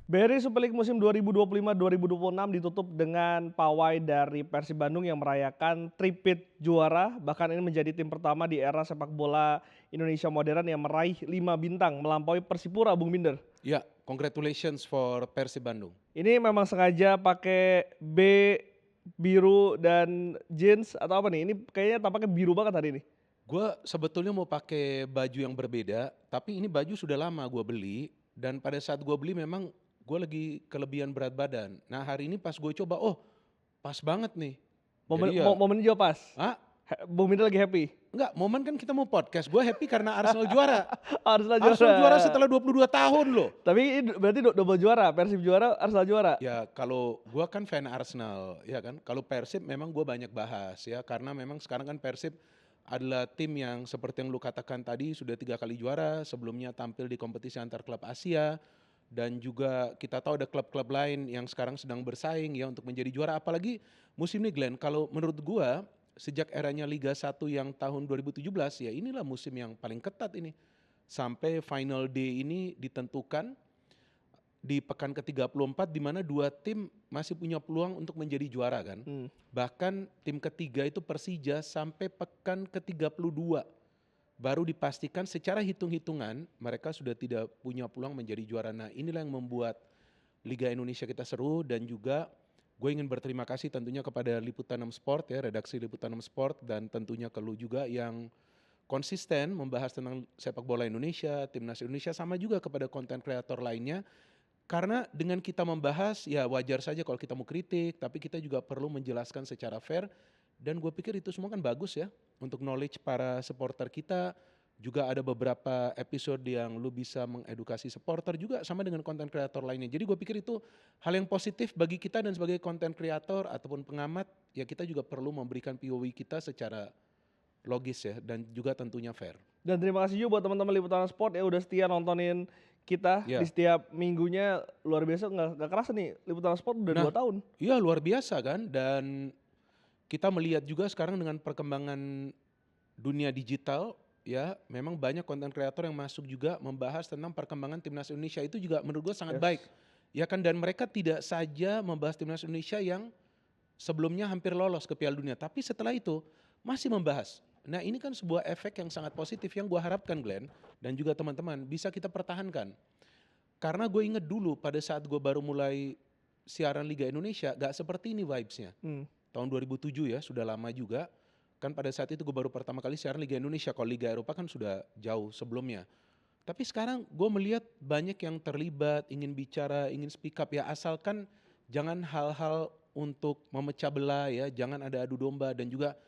BRI Super League musim 2025-2026 ditutup dengan pawai dari Persib Bandung yang merayakan tripit juara. Bahkan ini menjadi tim pertama di era sepak bola Indonesia modern yang meraih 5 bintang melampaui Persipura, Bung Binder. Ya, congratulations for Persib Bandung. Ini memang sengaja pakai biru dan jeans atau apa nih? Ini kayaknya tampaknya biru banget hari ini. Gue sebetulnya mau pakai baju yang berbeda, tapi ini baju sudah lama gue beli, dan pada saat gue beli memang gue lagi kelebihan berat badan. Nah hari ini pas gue coba, oh pas banget nih. Jadi ya, Momen juga pas. ah Bung Binder lagi happy. enggak, momen kan kita mau podcast, gue happy karena Arsenal juara. Arsenal Arsenal juara juara. setelah 22 tahun loh. Tapi ini berarti double juara, Persib juara, Arsenal juara. Ya kalau gue kan fan Arsenal, ya kan. Kalau Persib memang gue banyak bahas ya, karena memang sekarang kan Persib adalah tim yang seperti yang lu katakan tadi sudah 3 kali juara, sebelumnya tampil di kompetisi antar klub Asia, dan juga kita tahu ada klub-klub lain yang sekarang sedang bersaing ya untuk menjadi juara. Apalagi musim ini Glenn, kalau menurut gue sejak eranya Liga 1 yang tahun 2017 ya inilah musim yang paling ketat ini. Sampai final day ini ditentukan di pekan ke-34 di mana dua tim masih punya peluang untuk menjadi juara kan. Bahkan tim ketiga itu Persija sampai pekan ke-32 baru dipastikan secara hitung-hitungan mereka sudah tidak punya peluang menjadi juara. Nah inilah yang membuat Liga Indonesia kita seru, dan juga gue ingin berterima kasih tentunya kepada Liputan 6 Sport ya, redaksi Liputan 6 Sport, dan tentunya ke lu juga yang konsisten membahas tentang sepak bola Indonesia, timnas Indonesia, sama juga kepada konten kreator lainnya. Karena dengan kita membahas, ya wajar saja kalau kita mau kritik, tapi kita juga perlu menjelaskan secara fair. Dan gue pikir itu semua kan bagus ya, untuk knowledge para supporter kita. Juga ada beberapa episode yang lu bisa mengedukasi supporter juga sama dengan konten kreator lainnya. Jadi gue pikir itu hal yang positif bagi kita, dan sebagai konten kreator ataupun pengamat, ya kita juga perlu memberikan POV kita secara logis ya, dan juga tentunya fair. Dan terima kasih juga buat teman-teman Liputan Sport ya udah setia nontonin kita di Ya, setiap minggunya. Luar biasa, nggak kerasa nih Liputan Sport udah nah 2 tahun. iya luar biasa kan. Dan kita melihat juga sekarang dengan perkembangan dunia digital ya, memang banyak konten kreator yang masuk juga membahas tentang perkembangan timnas Indonesia. Itu juga menurut gue sangat baik. Yes. Ya kan, dan mereka tidak saja membahas timnas Indonesia yang sebelumnya hampir lolos ke Piala Dunia, tapi setelah itu masih membahas. Nah ini kan sebuah efek yang sangat positif yang gue harapkan Glenn dan juga teman-teman bisa kita pertahankan. Karena gue inget dulu pada saat gue baru mulai siaran Liga Indonesia, gak seperti ini vibes-nya. Tahun 2007 ya, sudah lama juga. Kan pada saat itu gue baru pertama kali siaran Liga Indonesia, kalau Liga Eropa kan sudah jauh sebelumnya. Tapi sekarang gue melihat banyak yang terlibat, ingin bicara, ingin speak up ya, asalkan jangan hal-hal untuk memecah belah ya, jangan ada adu domba, dan juga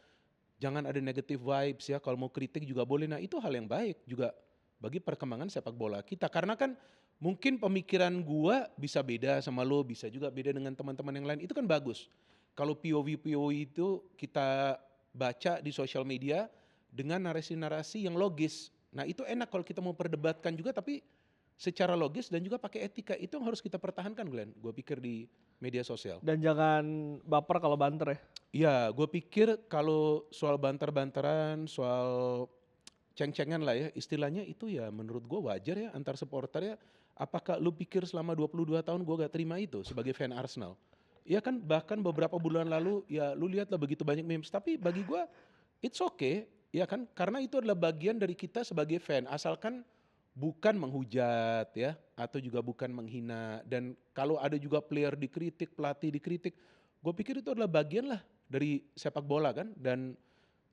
jangan ada negative vibes ya, kalau mau kritik juga boleh. Nah itu hal yang baik juga bagi perkembangan sepak bola kita. Karena kan mungkin pemikiran gua bisa beda sama lo, bisa juga beda dengan teman-teman yang lain, itu kan bagus. Kalau POV itu kita baca di sosial media dengan narasi-narasi yang logis. Nah itu enak kalau kita mau perdebatkan juga, tapi secara logis dan juga pakai etika. Itu yang harus kita pertahankan Glenn, gue pikir di media sosial. Dan jangan baper kalau banter ya. Iya, gue pikir kalau soal banter-banteran, soal ceng-cengan lah ya, istilahnya itu ya menurut gue wajar ya antar supporter ya. Apakah lu pikir selama 22 tahun gue gak terima itu sebagai fan Arsenal? Ya kan, bahkan beberapa bulan lalu ya lu lihat lah begitu banyak memes, tapi bagi gue it's okay, ya kan, karena itu adalah bagian dari kita sebagai fan, asalkan bukan menghujat ya, atau juga bukan menghina. Dan kalau ada juga player dikritik, pelatih dikritik, gue pikir itu adalah bagian lah dari sepak bola kan. Dan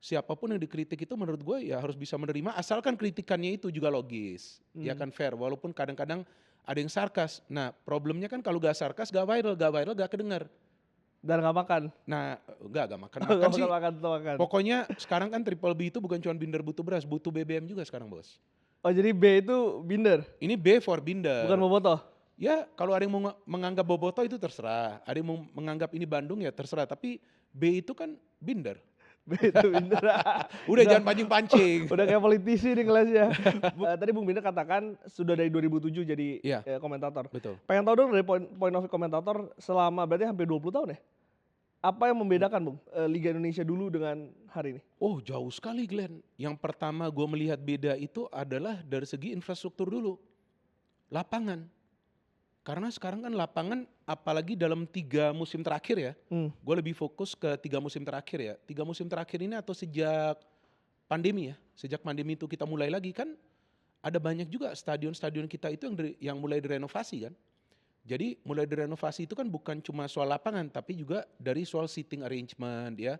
siapapun yang dikritik itu menurut gue ya harus bisa menerima, asalkan kritikannya itu juga logis, ya kan, fair. Walaupun kadang-kadang ada yang sarkas. Nah problemnya kan kalau gak sarkas gak viral, gak kedengar. Dan nggak makan. Nah gak makan, Nggak makan makan sih. makan tuh makan. Pokoknya sekarang kan Triple B itu bukan cuma Binder butuh beras, butuh BBM juga sekarang bos. Oh jadi B itu Binder, Ini B for bukan Binder. Bobotoh. Ya kalau ada yang mau menganggap Boboto itu terserah, ada yang mau menganggap ini Bandung ya terserah, tapi B itu kan Binder. B itu Binder. Udah jangan pancing-pancing. Udah kayak politisi nih kelasnya. Tadi Bung Binder katakan sudah dari 2007 jadi Iya, komentator. betul. Pengen tahu dong dari point of view komentator selama berarti hampir 20 tahun ya. Apa yang membedakan Bung Liga Indonesia dulu dengan hari ini? Oh jauh sekali Glenn. Yang pertama gue melihat beda itu adalah dari segi infrastruktur dulu. Lapangan. Karena sekarang kan lapangan apalagi dalam 3 musim terakhir ya, Mmm, gue lebih fokus ke 3 musim terakhir ya. 3 musim terakhir ini atau sejak pandemi ya, sejak pandemi itu kita mulai lagi kan ada banyak juga stadion-stadion kita itu yang mulai direnovasi kan. Jadi mulai direnovasi itu kan bukan cuma soal lapangan tapi juga dari soal seating arrangement ya.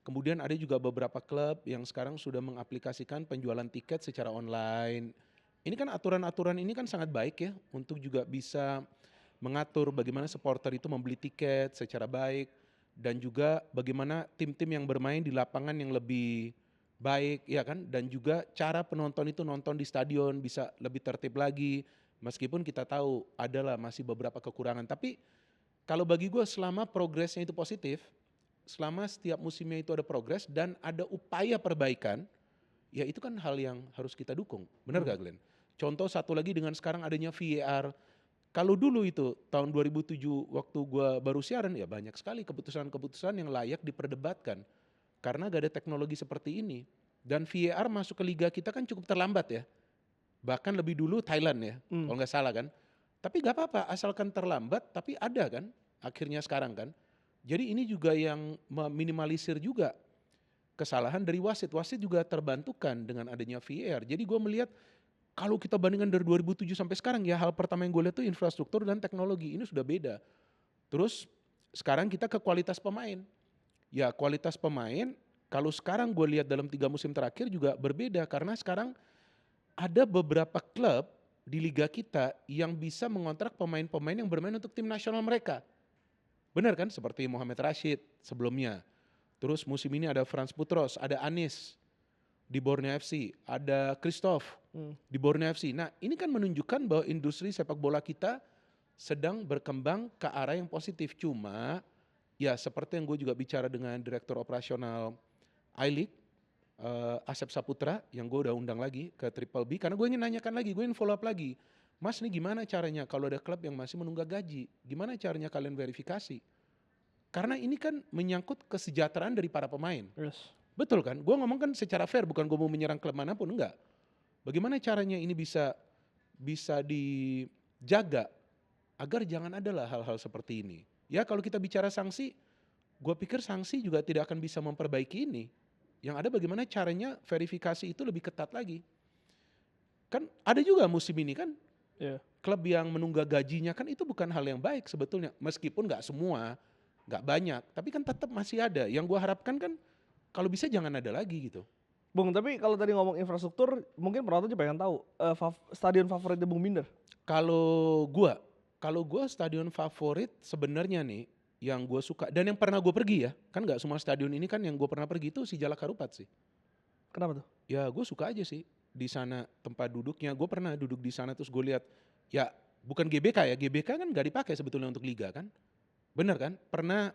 Kemudian ada juga beberapa klub yang sekarang sudah mengaplikasikan penjualan tiket secara online. Ini kan aturan-aturan ini kan sangat baik ya untuk juga bisa mengatur bagaimana supporter itu membeli tiket secara baik dan juga bagaimana tim-tim yang bermain di lapangan yang lebih baik ya kan, dan juga cara penonton itu nonton di stadion bisa lebih tertib lagi. Meskipun kita tahu adalah masih beberapa kekurangan, tapi kalau bagi gue selama progresnya itu positif, selama setiap musimnya itu ada progres dan ada upaya perbaikan, ya itu kan hal yang harus kita dukung. Benar mhm. gak Glenn? Contoh satu lagi dengan sekarang adanya VAR. Kalau dulu itu tahun 2007 waktu gua baru siaran ya banyak sekali keputusan-keputusan yang layak diperdebatkan. Karena gak ada teknologi seperti ini. Dan VAR masuk ke liga kita kan cukup terlambat ya. Bahkan lebih dulu Thailand ya, Mmm, kalau nggak salah kan. Tapi gak apa-apa, asalkan terlambat tapi ada kan, akhirnya sekarang kan. Jadi ini juga yang meminimalisir juga kesalahan dari wasit. Wasit juga terbantukan dengan adanya VAR. Jadi gue melihat kalau kita bandingkan dari 2007 sampai sekarang ya, hal pertama yang gue lihat tuh infrastruktur dan teknologi ini sudah beda. Terus sekarang kita ke kualitas pemain. Ya kualitas pemain kalau sekarang gue lihat dalam 3 musim terakhir juga berbeda karena sekarang ada beberapa klub di liga kita yang bisa mengontrak pemain-pemain yang bermain untuk tim nasional mereka. Benar kan? Seperti Mohamed Rashid sebelumnya. Terus musim ini ada Frans Putros, ada Anis di Borneo FC, ada Christoph mmm. di Borneo FC. Nah ini kan menunjukkan bahwa industri sepak bola kita sedang berkembang ke arah yang positif. Cuma ya seperti yang gue juga bicara dengan Direktur Operasional I-League, Asep Saputra, yang gue udah undang lagi ke Triple B, karena gue ingin nanyakan lagi, gue ingin follow up lagi. Mas ini gimana caranya kalau ada klub yang masih menunggak gaji? Gimana caranya kalian verifikasi? Karena ini kan menyangkut kesejahteraan dari para pemain. Yes. Betul kan? Gue ngomong kan secara fair, bukan gue mau menyerang klub manapun, enggak. Bagaimana caranya ini bisa dijaga agar jangan adalah hal-hal seperti ini. Ya kalau kita bicara sanksi, gue pikir sanksi juga tidak akan bisa memperbaiki ini. Yang ada bagaimana caranya verifikasi itu lebih ketat lagi. Kan ada juga musim ini kan Iya. klub yang menunggak gajinya kan itu bukan hal yang baik sebetulnya. Meskipun nggak semua, nggak banyak, tapi kan tetap masih ada. Yang gue harapkan kan kalau bisa jangan ada lagi gitu. Bung, tapi kalau tadi ngomong infrastruktur, mungkin penonton juga pengen tahu, stadion favoritnya Bung Binder? Kalau gua, kalau gua stadion favorit sebenarnya nih yang gue suka dan yang pernah gue pergi ya, kan nggak semua stadion ini kan yang gue pernah pergi itu si Jalak Harupat sih. Kenapa tuh? Ya gue suka aja sih di sana tempat duduknya. Gue pernah duduk di sana terus gue lihat ya bukan GBK ya, GBK kan nggak dipakai sebetulnya untuk liga kan, bener kan? Pernah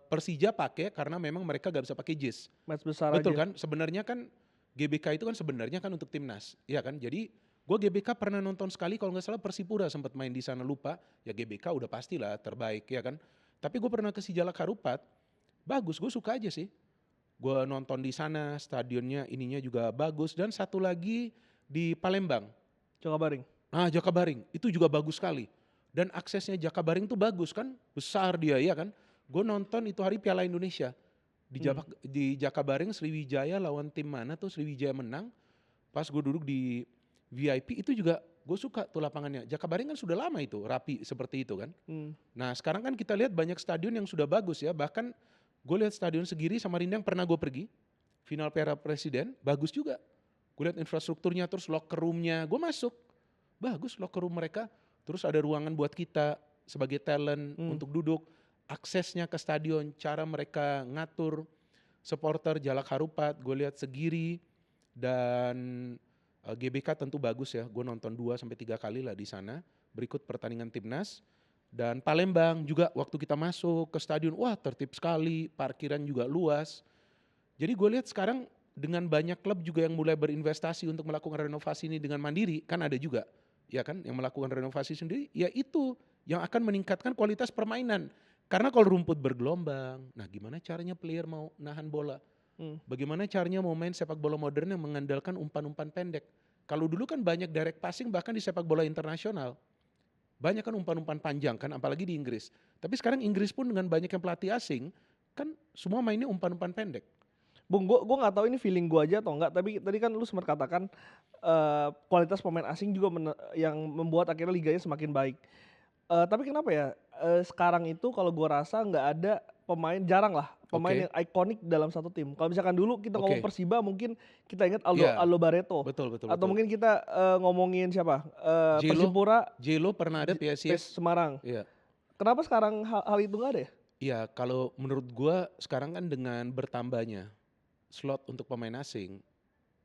Persija pakai karena memang mereka gak bisa pakai JIS. Match besar Betul aja? kan? Sebenarnya kan GBK itu kan sebenarnya kan untuk timnas, ya kan? Jadi gue GBK pernah nonton sekali kalau nggak salah Persipura sempat main di sana lupa. Ya GBK udah pastilah terbaik ya kan. Tapi gue pernah ke Sijalak Harupat, bagus, gue suka aja sih. Gue nonton di sana, stadionnya ininya juga bagus dan satu lagi di Palembang. Jakabaring? Ah, Jakabaring itu juga bagus sekali. Dan aksesnya Jakabaring tuh bagus kan, besar dia ya kan. Gue nonton itu hari Piala Indonesia Mmm, di Jakabaring Sriwijaya lawan tim mana tuh Sriwijaya menang. Pas gue duduk di VIP itu juga gue suka tuh lapangannya. Jakabaring kan sudah lama itu rapi seperti itu kan. mmm. Nah sekarang kan kita lihat banyak stadion yang sudah bagus ya. Bahkan gue lihat stadion Segiri Samarinda yang pernah gue pergi. Final Piala Presiden bagus juga. Gue lihat infrastrukturnya terus locker roomnya. Gue masuk. Bagus locker room mereka. Terus ada ruangan buat kita sebagai talent Mmm. untuk duduk. Aksesnya ke stadion, cara mereka ngatur supporter Jalak Harupat, gue lihat Segiri dan GBK tentu bagus ya. Gue nonton 2 sampai 3 kali lah di sana. Berikut pertandingan timnas dan Palembang juga waktu kita masuk ke stadion, wah tertib sekali, parkiran juga luas. Jadi gue lihat sekarang dengan banyak klub juga yang mulai berinvestasi untuk melakukan renovasi ini dengan mandiri, kan ada juga, ya kan, yang melakukan renovasi sendiri, ya itu yang akan meningkatkan kualitas permainan. Karena kalau rumput bergelombang, nah gimana caranya player mau nahan bola? Mmm. Bagaimana caranya mau main sepak bola modern yang mengandalkan umpan-umpan pendek? Kalau dulu kan banyak direct passing bahkan di sepak bola internasional. Banyak kan umpan-umpan panjang kan, apalagi di Inggris. Tapi sekarang Inggris pun dengan banyak yang pelatih asing, kan semua mainnya umpan-umpan pendek. Bung, gua nggak tahu ini feeling gua aja atau enggak, tapi tadi kan lu sempat katakan kualitas pemain asing juga yang membuat akhirnya liganya semakin baik. Tapi kenapa ya, sekarang itu kalau gua rasa nggak ada pemain, jarang lah pemain Oke, yang ikonik dalam satu tim. Kalau misalkan dulu kita ngomong oke. Persiba mungkin kita ingat Aldo Iya, Aldo Barreto, betul betul atau betul. mungkin kita ngomongin siapa, Jelo Persipura, Jelo pernah ada PSIS. PES Semarang. Iya. Kenapa sekarang hal itu nggak ada ya? Iya, kalau menurut gua sekarang kan dengan bertambahnya slot untuk pemain asing,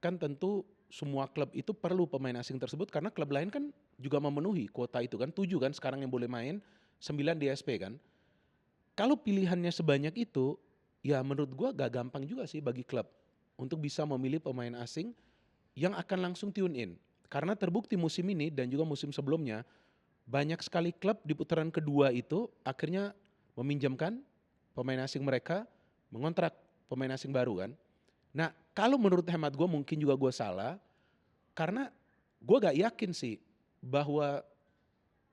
kan tentu semua klub itu perlu pemain asing tersebut karena klub lain kan juga memenuhi kuota itu kan, 7 kan sekarang yang boleh main, 9 DSP kan. Kalau pilihannya sebanyak itu, ya menurut gua gak gampang juga sih bagi klub untuk bisa memilih pemain asing yang akan langsung tune in. Karena terbukti musim ini dan juga musim sebelumnya, banyak sekali klub di putaran kedua itu akhirnya meminjamkan pemain asing mereka, mengontrak pemain asing baru kan. Nah, kalau menurut hemat gue mungkin juga gue salah, karena gue gak yakin sih bahwa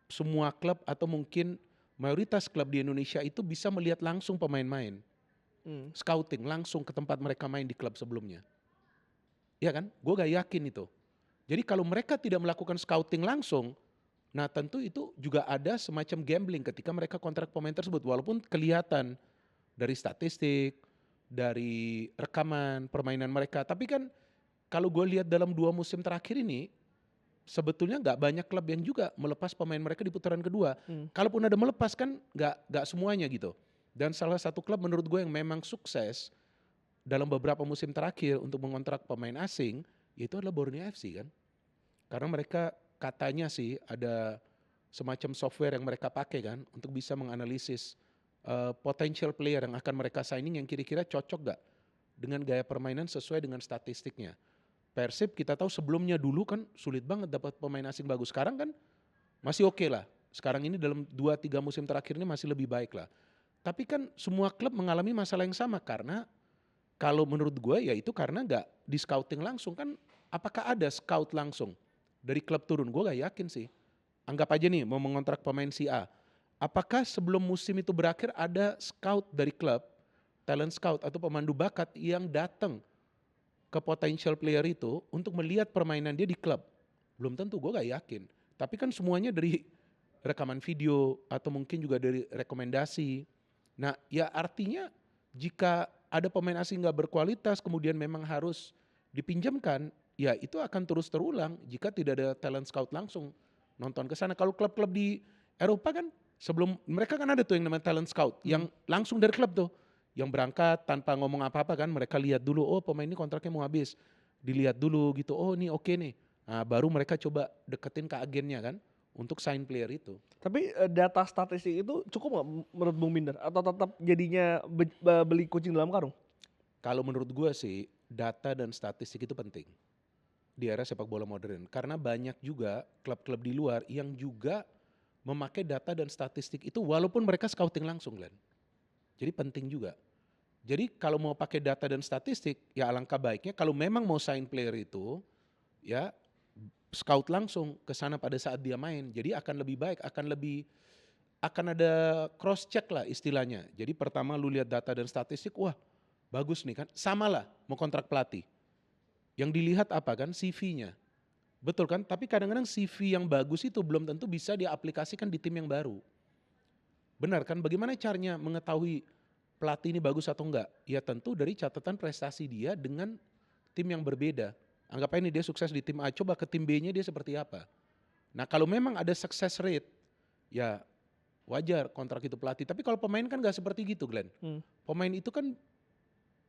semua klub atau mungkin mayoritas klub di Indonesia itu bisa melihat langsung pemain main, Mmm. scouting langsung ke tempat mereka main di klub sebelumnya. Iya kan? Gue gak yakin itu. Jadi kalau mereka tidak melakukan scouting langsung, nah tentu itu juga ada semacam gambling ketika mereka kontrak pemain tersebut. Walaupun kelihatan dari statistik, dari rekaman permainan mereka. Tapi kan kalau gue lihat dalam 2 musim terakhir ini, sebetulnya nggak banyak klub yang juga melepas pemain mereka di putaran kedua. Mmm. Kalaupun ada melepas kan nggak semuanya gitu. Dan salah satu klub menurut gue yang memang sukses dalam beberapa musim terakhir untuk mengontrak pemain asing, yaitu adalah Borneo FC kan. Karena mereka katanya sih ada semacam software yang mereka pakai kan untuk bisa menganalisis potential player yang akan mereka signing yang kira-kira cocok gak dengan gaya permainan sesuai dengan statistiknya. Persib kita tahu sebelumnya dulu kan sulit banget dapat pemain asing bagus. Sekarang kan masih oke lah. Sekarang ini dalam 2-3 musim terakhir ini masih lebih baik lah. Tapi kan semua klub mengalami masalah yang sama karena kalau menurut gue ya itu karena nggak di scouting langsung kan. Apakah ada scout langsung dari klub turun? Gue gak yakin sih. Anggap aja nih mau mengontrak pemain si A. Apakah sebelum musim itu berakhir ada scout dari klub, talent scout atau pemandu bakat yang datang ke potential player itu untuk melihat permainan dia di klub? Belum tentu, gue gak yakin. Tapi kan semuanya dari rekaman video atau mungkin juga dari rekomendasi. Nah ya artinya jika ada pemain asing gak berkualitas kemudian memang harus dipinjamkan, ya itu akan terus terulang jika tidak ada talent scout langsung nonton ke sana. Kalau klub-klub di Eropa kan sebelum mereka kan ada tuh yang namanya talent scout yang Mmm. langsung dari klub tuh yang berangkat tanpa ngomong apa-apa kan mereka lihat dulu oh pemain ini kontraknya mau habis dilihat dulu gitu oh ini oke nih nah, baru mereka coba deketin ke agennya kan untuk sign player itu. Tapi, data statistik itu cukup nggak menurut Bung Binder? Atau tetap jadinya beli kucing dalam karung? Kalau menurut gua sih data dan statistik itu penting di era sepak bola modern karena banyak juga klub-klub di luar yang juga memakai data dan statistik itu walaupun mereka scouting langsung Glenn. Jadi penting juga. Jadi kalau mau pakai data dan statistik ya alangkah baiknya kalau memang mau sign player itu ya scout langsung ke sana pada saat dia main. Jadi akan lebih baik, akan ada cross check lah istilahnya. Jadi pertama lu lihat data dan statistik, wah bagus nih kan. Sama lah mau kontrak pelatih. Yang dilihat apa kan CV-nya. Betul kan? Tapi kadang-kadang CV yang bagus itu belum tentu bisa diaplikasikan di tim yang baru. Benar kan? Bagaimana caranya mengetahui pelatih ini bagus atau enggak? Ya tentu dari catatan prestasi dia dengan tim yang berbeda. Anggap aja ini dia sukses di tim A, coba ke tim B-nya dia seperti apa. Nah kalau memang ada success rate, ya wajar kontrak itu pelatih. Tapi kalau pemain kan gak seperti gitu Glenn. Mmm. Pemain itu kan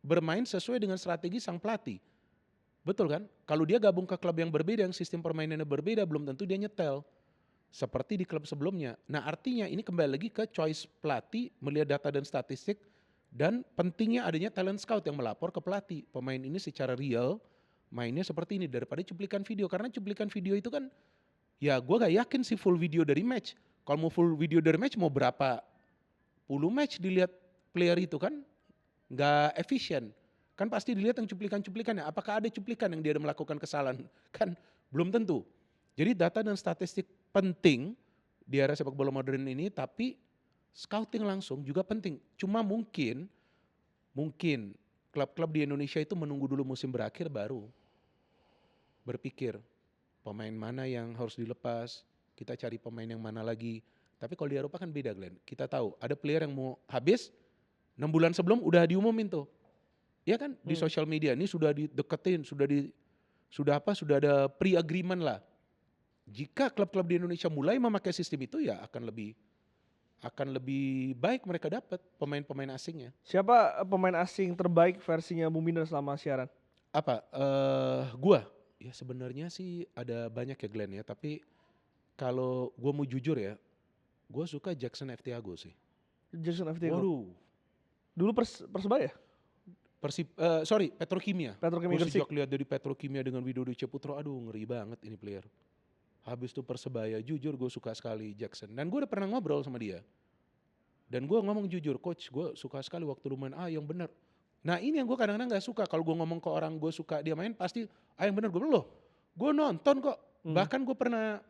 bermain sesuai dengan strategi sang pelatih. Betul kan? Kalau dia gabung ke klub yang berbeda, yang sistem permainannya berbeda, belum tentu dia nyetel. Seperti di klub sebelumnya. Nah artinya ini kembali lagi ke choice pelatih, melihat data dan statistik, dan pentingnya adanya talent scout yang melapor ke pelatih. Pemain ini secara real, mainnya seperti ini, daripada cuplikan video. Karena cuplikan video itu kan, ya gue gak yakin sih full video dari match. Kalau mau full video dari match, mau berapa puluh match dilihat player itu kan, nggak efisien. Kan pasti dilihat yang cuplikan-cuplikannya. Apakah ada cuplikan yang dia melakukan kesalahan? Kan belum tentu. Jadi data dan statistik penting di era sepak bola modern ini, tapi scouting langsung juga penting. Cuma mungkin klub-klub di Indonesia itu menunggu dulu musim berakhir baru berpikir pemain mana yang harus dilepas, kita cari pemain yang mana lagi. Tapi kalau di Eropa kan beda Glenn, kita tahu ada player yang mau habis 6 bulan sebelum udah diumumin tuh. Ya kan di sosial media ini sudah dideketin, sudah ada pre-agreement lah. Jika klub-klub di Indonesia mulai memakai sistem itu ya akan lebih baik mereka dapat pemain-pemain asingnya. Siapa pemain asing terbaik versinya Bung Binder selama siaran? Apa? Gua ya sebenarnya sih ada banyak ya Glenn ya, tapi kalau gua mau jujur ya, gua suka Jackson F. Thiago sih. Jackson F. Thiago. Waduh. Dulu Persebaya? Petrokimia. Petrokimia Gue Gresik. sejak lihat dari Petrokimia dengan Widodo Ceputro, aduh ngeri banget ini player. Habis itu Persebaya, jujur gue suka sekali Jackson. Dan gue udah pernah ngobrol sama dia. Dan gue ngomong jujur, coach gue suka sekali waktu lu main, yang bener. Nah ini yang gue kadang-kadang gak suka, kalau gue ngomong ke orang gue suka dia main, pasti yang bener. Gue gue nonton kok. Bahkan gue pernah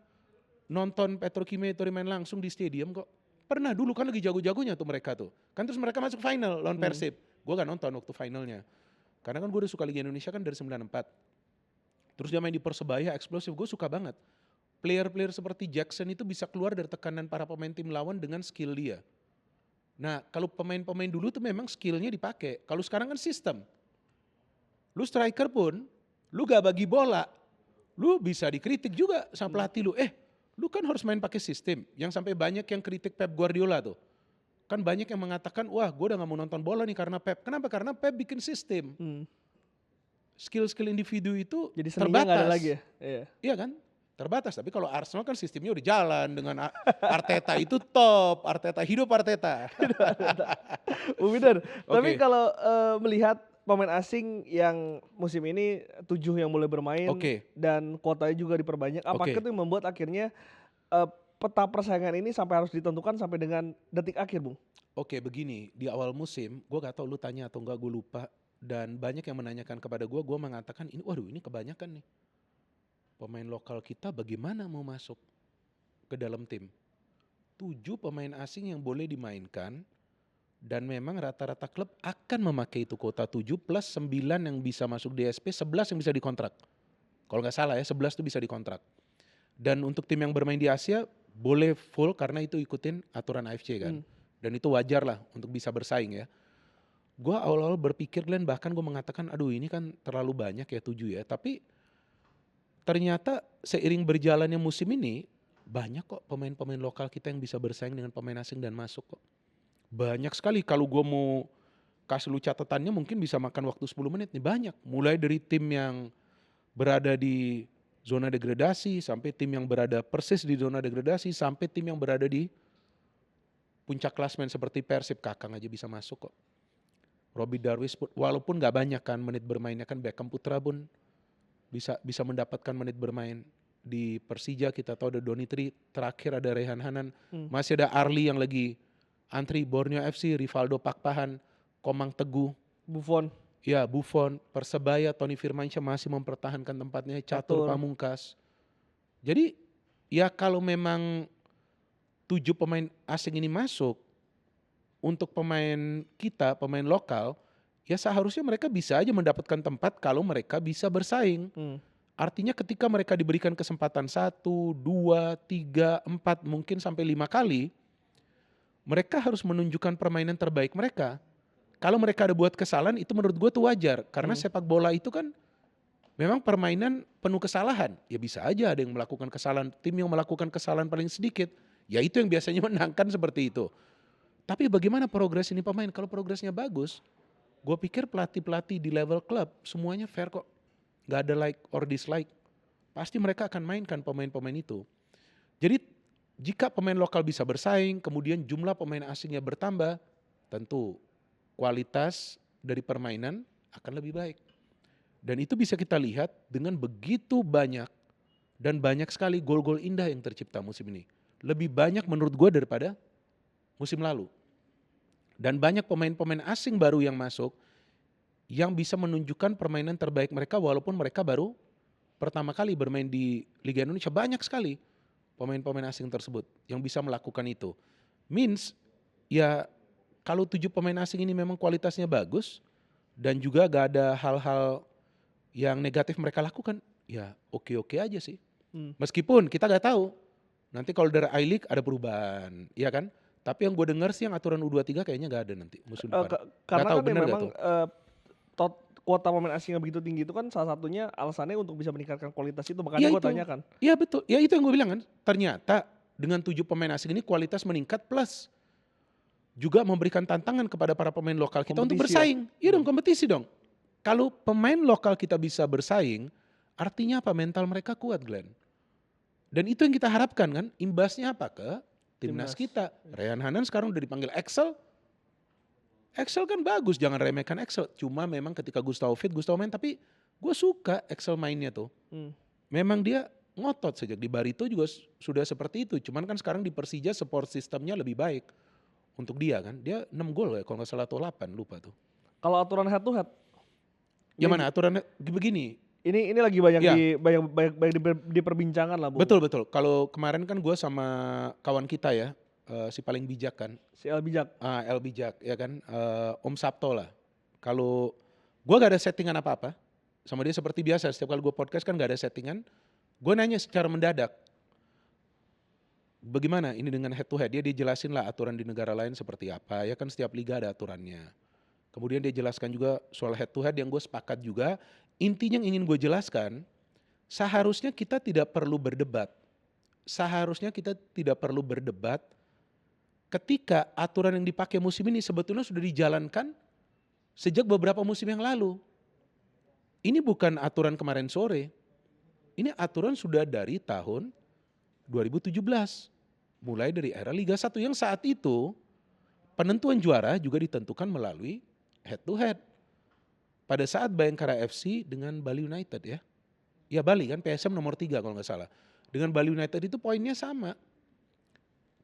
nonton Petrokimia itu main langsung di stadium kok. Pernah dulu kan lagi jago-jagonya tuh mereka tuh. Kan terus mereka masuk final lawan Persib. Gue gak nonton waktu finalnya. Karena kan gue udah suka Liga Indonesia kan dari 94. Terus dia main di Persebaya, eksplosif. Gue suka banget. Player-player seperti Jackson itu bisa keluar dari tekanan para pemain tim lawan dengan skill dia. Nah kalau pemain-pemain dulu tuh memang skillnya dipakai. Kalau sekarang kan sistem. Lu striker pun, lu gak bagi bola. Lu bisa dikritik juga sama pelatih lu. Lu kan harus main pakai sistem. Yang sampai banyak yang kritik Pep Guardiola tuh. Kan banyak yang mengatakan, wah gue udah gak mau nonton bola nih karena Pep. Kenapa? Karena Pep bikin sistem. Skill-skill individu itu jadi terbatas. Gak ada lagi ya? Iya kan? Terbatas. Tapi kalau Arsenal kan sistemnya udah jalan dengan Arteta itu top. Hidup Arteta. Bung Binder, tapi kalau melihat pemain asing yang musim ini 7 yang mulai bermain dan kuotanya juga diperbanyak, apakah itu yang membuat akhirnya peta persaingan ini sampai harus ditentukan sampai dengan detik akhir, Bung? Oke, begini, di awal musim, gue gak tahu lu tanya atau enggak, gue lupa. Dan banyak yang menanyakan kepada gue mengatakan, ini kebanyakan nih. Pemain lokal kita bagaimana mau masuk ke dalam tim? 7 pemain asing yang boleh dimainkan, dan memang rata-rata klub akan memakai itu kuota 7 plus 9 yang bisa masuk DSP, 11 yang bisa dikontrak. Kalau gak salah ya, 11 itu bisa dikontrak. Dan untuk tim yang bermain di Asia, boleh full karena itu ikutin aturan AFC kan. Dan itu wajar lah untuk bisa bersaing ya. Gue awal-awal berpikir Glenn, bahkan gue mengatakan aduh ini kan terlalu banyak ya 7 ya. Tapi ternyata seiring berjalannya musim ini banyak kok pemain-pemain lokal kita yang bisa bersaing dengan pemain asing dan masuk kok. Banyak sekali, kalau gue mau kasih lu catatannya mungkin bisa makan waktu 10 menit nih, banyak. Mulai dari tim yang berada di zona degradasi, sampai tim yang berada persis di zona degradasi, sampai tim yang berada di puncak klasmen seperti Persib. Kakang aja bisa masuk kok. Robbie Darwish walaupun gak banyak kan menit bermainnya, kan Beckham Putra pun bisa mendapatkan menit bermain. Di Persija kita tahu ada Donitri, terakhir ada Rehan Hanan, masih ada Arli yang lagi antri, Borneo FC, Rivaldo Pakpahan, Komang Teguh, Buffon. Ya, Buffon. Persebaya, Tony Firmansyah masih mempertahankan tempatnya, Catur Pamungkas. Jadi ya kalau memang 7 pemain asing ini masuk, untuk pemain kita, pemain lokal, ya seharusnya mereka bisa aja mendapatkan tempat kalau mereka bisa bersaing. Artinya ketika mereka diberikan kesempatan 1, 2, 3, 4, mungkin sampai 5 kali, mereka harus menunjukkan permainan terbaik mereka. Kalau mereka ada buat kesalahan, itu menurut gue tuh wajar. Karena sepak bola itu kan memang permainan penuh kesalahan. Ya bisa aja ada yang melakukan kesalahan. Tim yang melakukan kesalahan paling sedikit, ya itu yang biasanya menangkan seperti itu. Tapi bagaimana progres ini pemain? Kalau progresnya bagus, gue pikir pelatih-pelatih di level klub semuanya fair kok. Gak ada like or dislike. Pasti mereka akan mainkan pemain-pemain itu. Jadi jika pemain lokal bisa bersaing, kemudian jumlah pemain asingnya bertambah, tentu kualitas dari permainan akan lebih baik. Dan itu bisa kita lihat dengan begitu banyak dan banyak sekali gol-gol indah yang tercipta musim ini. Lebih banyak menurut gue daripada musim lalu. Dan banyak pemain-pemain asing baru yang masuk yang bisa menunjukkan permainan terbaik mereka walaupun mereka baru pertama kali bermain di Liga Indonesia. Banyak sekali. pemain-pemain asing tersebut yang bisa melakukan itu. Means ya kalau 7 pemain asing ini memang kualitasnya bagus dan juga gak ada hal-hal yang negatif mereka lakukan, ya oke-oke aja sih. Hmm. Meskipun kita gak tahu nanti kalau dari I-League ada perubahan, iya kan? Tapi yang gue dengar sih yang aturan U23 kayaknya gak ada nanti musim depan. Gak Karena tahu kan ya bener gak memang tuh? kuota pemain asing yang begitu tinggi itu kan salah satunya alasannya untuk bisa meningkatkan kualitas itu, makanya Iya gue itu, tanyakan. iya betul, ya itu yang gue bilang kan. Ternyata dengan 7 pemain asing ini kualitas meningkat plus juga memberikan tantangan kepada para pemain lokal kita untuk Kompetisi ya. bersaing. Iya dong, kompetisi dong. Kalau pemain lokal kita bisa bersaing, artinya apa? Mental mereka kuat, Glenn. Dan itu yang kita harapkan kan, imbasnya apa ke timnas kita. Rehan Hanan sekarang udah dipanggil Excel. Excel kan bagus, jangan remehkan Excel. Cuma memang ketika Gustavo fit, Gustavo main, tapi gue suka Excel mainnya tuh. Memang dia ngotot sejak di Barito juga sudah seperti itu. Cuman kan sekarang di Persija support sistemnya lebih baik. Untuk dia kan, dia 6 gol ya kalau nggak salah atau 8, lupa tuh. Kalau aturan head to head, Yang mana aturannya begini? ini lagi banyak Ya. diperbincangan lah, Bung. Betul. Kalau kemarin kan gue sama kawan kita ya, si paling bijak kan. Si El Bijak. El Bijak ya kan, Om Sabto lah. Kalau gue gak ada settingan apa-apa, sama dia seperti biasa, setiap kali gue podcast kan gak ada settingan, gue nanya secara mendadak, bagaimana ini dengan head to head, dia jelasin lah aturan di negara lain seperti apa, ya kan setiap liga ada aturannya. Kemudian dia jelaskan juga soal head to head yang gue sepakat juga, intinya yang ingin gue jelaskan, seharusnya kita tidak perlu berdebat. Seharusnya kita tidak perlu berdebat ketika aturan yang dipakai musim ini sebetulnya sudah dijalankan sejak beberapa musim yang lalu. Ini bukan aturan kemarin sore. Ini aturan sudah dari tahun 2017. Mulai dari era Liga 1 yang saat itu penentuan juara juga ditentukan melalui head to head. Pada saat Bayangkara FC dengan Bali United ya. Ya Bali kan PSM nomor 3 kalau nggak salah. Dengan Bali United itu poinnya sama.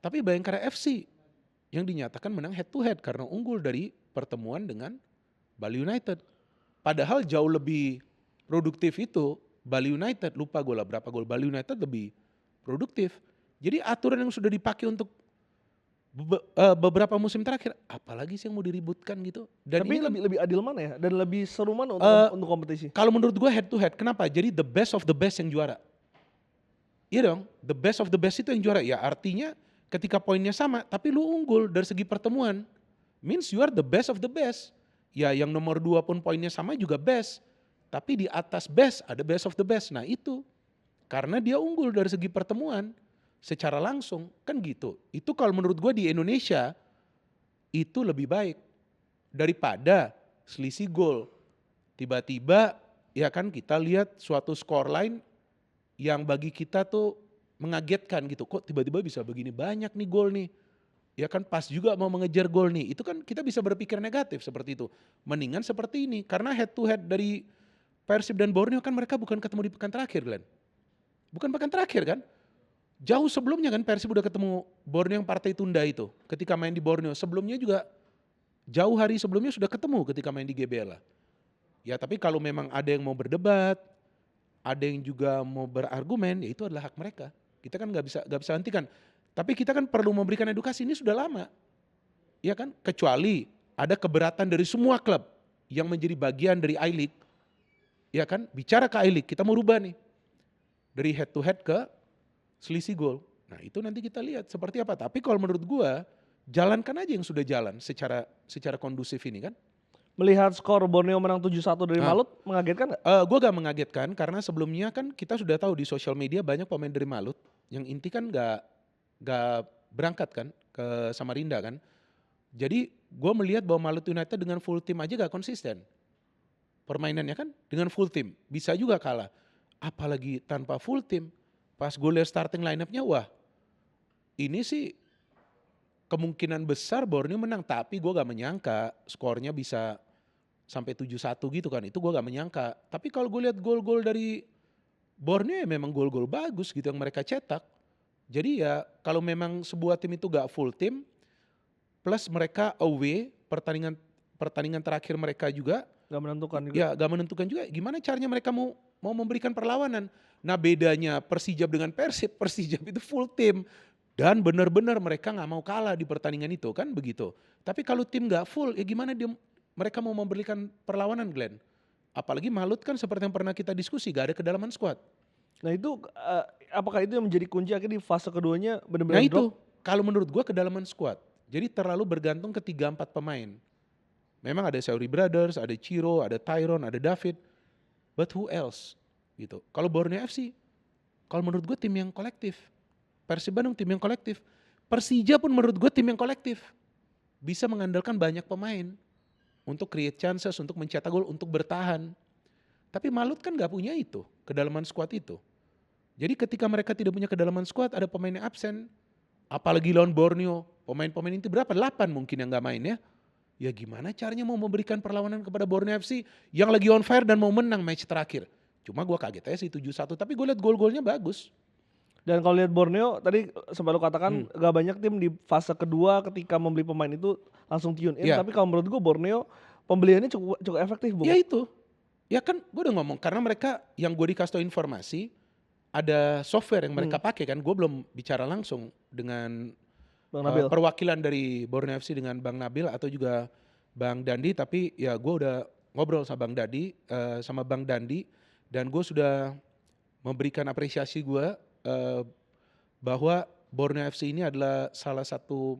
Tapi Bayangkara FC yang dinyatakan menang head to head karena unggul dari pertemuan dengan Bali United. Padahal jauh lebih produktif itu Bali United, lupa gue lah berapa gol, Bali United lebih produktif. Jadi aturan yang sudah dipakai untuk beberapa musim terakhir, apalagi sih yang mau diributkan gitu. Dan tapi ini lebih adil mana ya? Dan lebih seru mana untuk kompetisi? Kalau menurut gue head to head, kenapa? Jadi the best of the best yang juara. Iya dong, the best of the best itu yang juara. Ya artinya ketika poinnya sama, tapi lu unggul dari segi pertemuan, means you are the best of the best. Ya yang nomor 2 pun poinnya sama juga best. Tapi di atas best ada best of the best. Nah itu, karena dia unggul dari segi pertemuan secara langsung, kan gitu. Itu kalau menurut gue di Indonesia, itu lebih baik daripada selisih gol. Tiba-tiba ya kan kita lihat suatu skor line yang bagi kita tuh mengagetkan gitu. Kok tiba-tiba bisa begini banyak nih gol nih. Ya kan pas juga mau mengejar gol nih. Itu kan kita bisa berpikir negatif seperti itu. Mendingan seperti ini. Karena head to head dari Persib dan Borneo kan mereka bukan ketemu di pekan terakhir, Glenn. Bukan pekan terakhir kan. Jauh sebelumnya kan Persib udah ketemu Borneo yang partai tunda itu. Ketika main di Borneo. Sebelumnya juga jauh hari sebelumnya sudah ketemu ketika main di GBL lah. Ya tapi kalau memang ada yang mau berdebat, ada yang juga mau berargumen, ya itu adalah hak mereka. Kita kan gak bisa hentikan. Tapi kita kan perlu memberikan edukasi, ini sudah lama. Ya kan, kecuali ada keberatan dari semua klub yang menjadi bagian dari I-League. Ya kan, bicara ke I-League, kita mau rubah nih. Dari head to head ke selisih gol. Nah itu nanti kita lihat seperti apa. Tapi kalau menurut gua, jalankan aja yang sudah jalan secara kondusif ini kan. Melihat skor Borneo menang 7-1 dari Malut, mengagetkan gak? Gue gak mengagetkan karena sebelumnya kan kita sudah tahu di sosial media banyak pemain dari Malut yang inti kan gak berangkat kan ke Samarinda kan. Jadi gue melihat bahwa Malut United dengan full team aja gak konsisten. Permainannya kan dengan full team bisa juga kalah. Apalagi tanpa full team. Pas gue lihat starting line-up-nya, wah ini sih kemungkinan besar Borneo menang. Tapi gue gak menyangka skornya bisa sampai 7-1 gitu kan. Itu gue gak menyangka. Tapi kalau gue lihat gol-gol dari Borneo ya memang gol-gol bagus gitu yang mereka cetak. Jadi ya kalau memang sebuah tim itu gak full team, plus mereka away, pertandingan terakhir mereka juga Gak menentukan juga. ya gak menentukan juga. Gimana caranya mereka mau memberikan perlawanan? Nah bedanya Persijap dengan Persib, Persijap itu full tim. Dan benar-benar mereka nggak mau kalah di pertandingan itu kan begitu. Tapi kalau tim nggak full ya gimana mereka mau memberikan perlawanan Glenn. Apalagi Malut kan seperti yang pernah kita diskusi gak ada kedalaman skuad. Nah itu apakah itu yang menjadi kunci akhirnya di fase keduanya Nah benar-benar itu drop? kalau menurut gua kedalaman skuad. Jadi terlalu bergantung ke 3-4 pemain. Memang ada Sauri Brothers, ada Ciro, ada Tyron, ada David. But who else? Gitu. Kalau Borneo FC, kalau menurut gue tim yang kolektif. Persib Bandung tim yang kolektif. Persija pun menurut gue tim yang kolektif. Bisa mengandalkan banyak pemain. Untuk create chances, untuk mencetak gol, untuk bertahan. Tapi Malut kan gak punya itu, kedalaman skuad itu. Jadi ketika mereka tidak punya kedalaman skuad, ada pemain yang absen. Apalagi lawan Borneo, pemain-pemain itu berapa? 8 mungkin yang gak main ya. Ya gimana caranya mau memberikan perlawanan kepada Borneo FC yang lagi on fire dan mau menang match terakhir. Cuma gue kaget aja sih 7-1, tapi gue lihat gol-golnya bagus. Dan kalau lihat Borneo tadi sempat lu katakan gak banyak tim di fase kedua ketika membeli pemain itu langsung tune in. Ya. Tapi kalau menurut gue Borneo pembeliannya cukup efektif, Bung. Ya itu. Ya kan gue udah ngomong karena mereka yang gue dikasih tau informasi ada software yang mereka pakai kan. Gue belum bicara langsung dengan Bang Nabil. perwakilan dari Borneo FC dengan Bang Nabil atau juga Bang Dandi, tapi ya gue udah ngobrol sama Bang Dandi dan gue sudah memberikan apresiasi gue bahwa Borneo FC ini adalah salah satu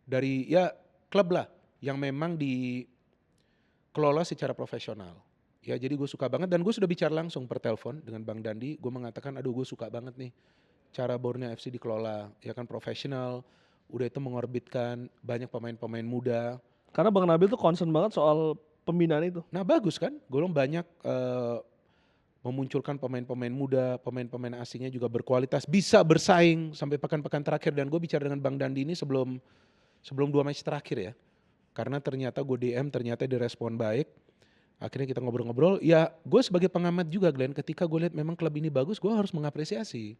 dari ya klub lah yang memang dikelola secara profesional. Ya jadi gue suka banget dan gue sudah bicara langsung per telepon dengan Bang Dandi. Gue mengatakan aduh gue suka banget nih cara Borneo FC dikelola, ya kan profesional. Udah itu mengorbitkan banyak pemain-pemain muda. Karena Bang Nabil tuh concern banget soal pembinaan itu. Nah bagus kan, golong banyak memunculkan pemain-pemain muda, pemain-pemain asingnya juga berkualitas, bisa bersaing sampai pekan-pekan terakhir. Dan gue bicara dengan Bang Dandi ini sebelum 2 match terakhir ya. Karena ternyata gue DM, ternyata direspon baik. Akhirnya kita ngobrol-ngobrol, ya gue sebagai pengamat juga Glenn, ketika gue lihat memang klub ini bagus, gue harus mengapresiasi.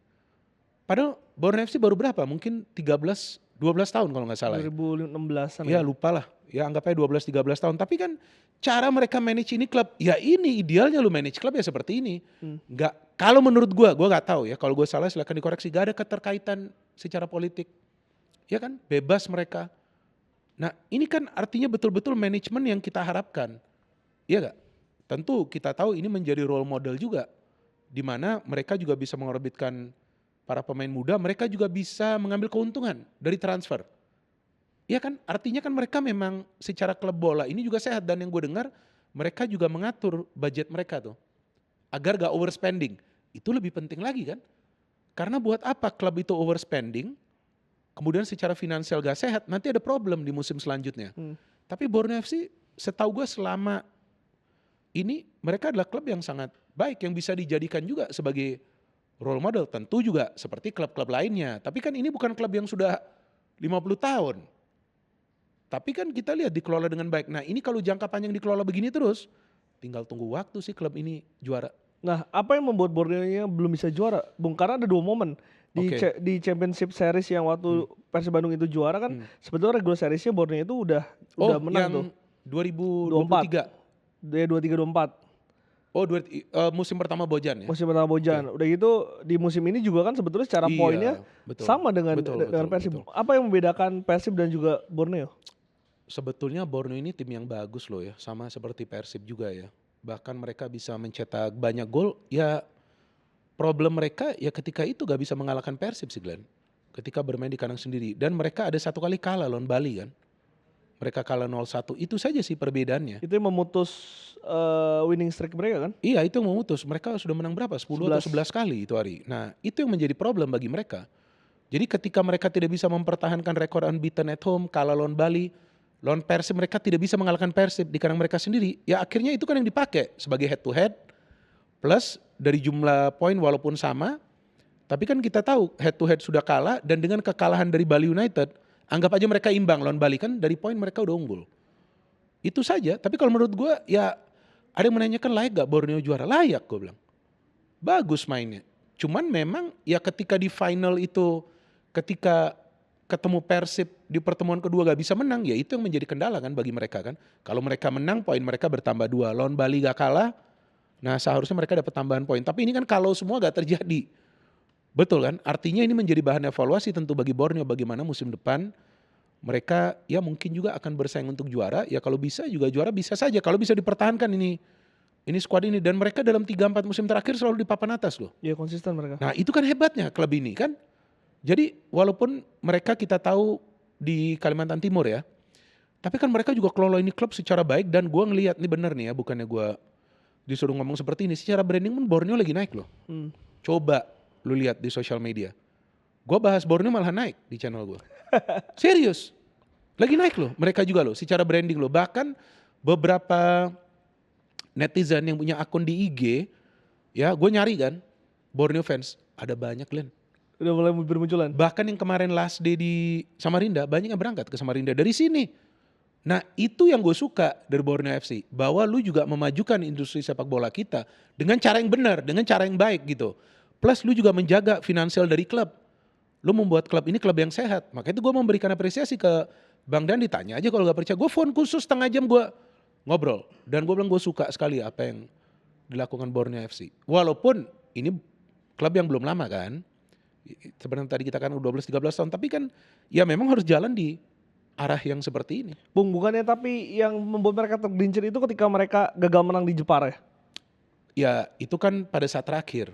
Padahal Borneo FC baru berapa? Mungkin 12 tahun kalau nggak salah. 2016-an ya. Lupa lah, ya anggap aja 12-13 tahun. Tapi kan cara mereka manage ini klub, ya ini idealnya lu manage klub ya seperti ini. Nggak, kalau menurut gue nggak tahu ya. Kalau gue salah silakan dikoreksi. Gak ada keterkaitan secara politik, ya kan? Bebas mereka. Nah ini kan artinya betul-betul manajemen yang kita harapkan. Iya gak? Tentu kita tahu ini menjadi role model juga. Di mana mereka juga bisa mengorbitkan para pemain muda, mereka juga bisa mengambil keuntungan dari transfer. Iya kan? Artinya kan mereka memang secara klub bola ini juga sehat. Dan yang gue dengar mereka juga mengatur budget mereka tuh. Agar gak overspending. Itu lebih penting lagi kan? Karena buat apa klub itu overspending, kemudian secara finansial gak sehat, nanti ada problem di musim selanjutnya. Tapi Borneo FC setahu gue selama ini mereka adalah klub yang sangat baik, yang bisa dijadikan juga sebagai role model. Tentu juga seperti klub-klub lainnya. Tapi kan ini bukan klub yang sudah 50 tahun. Tapi kan kita lihat dikelola dengan baik. Nah ini kalau jangka panjang dikelola begini terus, tinggal tunggu waktu sih klub ini juara. Nah apa yang membuat Borneo belum bisa juara? Bung, karena ada 2 momen. Di Championship Series yang waktu Persib Bandung itu juara kan, sebetulnya regular seriesnya Borneo itu udah menang yang tuh. 2023. 23-24. Oh, musim pertama Bojan ya? Musim pertama Bojan. Udah gitu di musim ini juga kan sebetulnya secara poinnya sama dengan Persib. Betul. Apa yang membedakan Persib dan juga Borneo? Sebetulnya Borneo ini tim yang bagus loh ya. Sama seperti Persib juga ya. Bahkan mereka bisa mencetak banyak gol. Ya problem mereka ya ketika itu gak bisa mengalahkan Persib sih Glenn. Ketika bermain di kandang sendiri. Dan mereka ada 1 kali kalah lawan Bali kan. Mereka kalah 0-1, itu saja sih perbedaannya. Itu yang memutus winning streak mereka kan? Iya itu yang memutus, mereka sudah menang berapa? 10 atau 11 kali itu hari. Nah itu yang menjadi problem bagi mereka. Jadi ketika mereka tidak bisa mempertahankan rekor unbeaten at home, kalah lawan Bali, lawan Persib mereka tidak bisa mengalahkan Persib di kandang mereka sendiri. Ya akhirnya itu kan yang dipakai sebagai head to head, plus dari jumlah poin walaupun sama, tapi kan kita tahu head to head sudah kalah dan dengan kekalahan dari Bali United, anggap aja mereka imbang lawan Bali kan dari poin mereka udah unggul. Itu saja. Tapi kalau menurut gue ya ada yang menanyakan layak gak Borneo juara? Layak gue bilang. Bagus mainnya. Cuman memang ya ketika di final itu ketika ketemu Persib di pertemuan kedua gak bisa menang ya itu yang menjadi kendala kan bagi mereka kan. Kalau mereka menang poin mereka bertambah 2. Lawan Bali gak kalah. Nah seharusnya mereka dapat tambahan poin. Tapi ini kan kalau semua gak terjadi. Betul kan? Artinya ini menjadi bahan evaluasi tentu bagi Borneo bagaimana musim depan mereka ya mungkin juga akan bersaing untuk juara. Ya kalau bisa juga juara bisa saja. Kalau bisa dipertahankan ini squad ini. Dan mereka dalam 3-4 musim terakhir selalu di papan atas loh. Iya konsisten mereka. Nah itu kan hebatnya klub ini kan. Jadi walaupun mereka kita tahu di Kalimantan Timur ya. Tapi kan mereka juga kelola ini klub secara baik. Dan gue ngelihat ini bener nih ya, bukannya gue disuruh ngomong seperti ini. Secara branding pun Borneo lagi naik loh. Coba lu lihat di sosial media. Gue bahas Borneo malah naik di channel gue. Serius. Lagi naik loh. Mereka juga loh secara branding loh. Bahkan beberapa netizen yang punya akun di IG. Ya gue nyari kan. Borneo fans. Ada banyak Glenn. Udah mulai bermunculan. Bahkan yang kemarin last day di Samarinda. Banyak yang berangkat ke Samarinda dari sini. Nah itu yang gue suka dari Borneo FC. Bahwa lu juga memajukan industri sepak bola kita. Dengan cara yang benar. Dengan cara yang baik gitu. Plus lu juga menjaga finansial dari klub. Lu membuat klub ini klub yang sehat. Makanya itu gue memberikan apresiasi ke Bang Dan. Ditanya aja kalau gak percaya. Gue phone khusus setengah jam gue ngobrol. Dan gue bilang gue suka sekali apa yang dilakukan Borneo FC. Walaupun ini klub yang belum lama kan. Sebenarnya tadi kita kan 12-13 tahun. Tapi kan ya memang harus jalan di arah yang seperti ini. Bung, bukannya tapi yang membuat mereka tergelincir itu ketika mereka gagal menang di Jepara ya? Ya itu kan pada saat terakhir.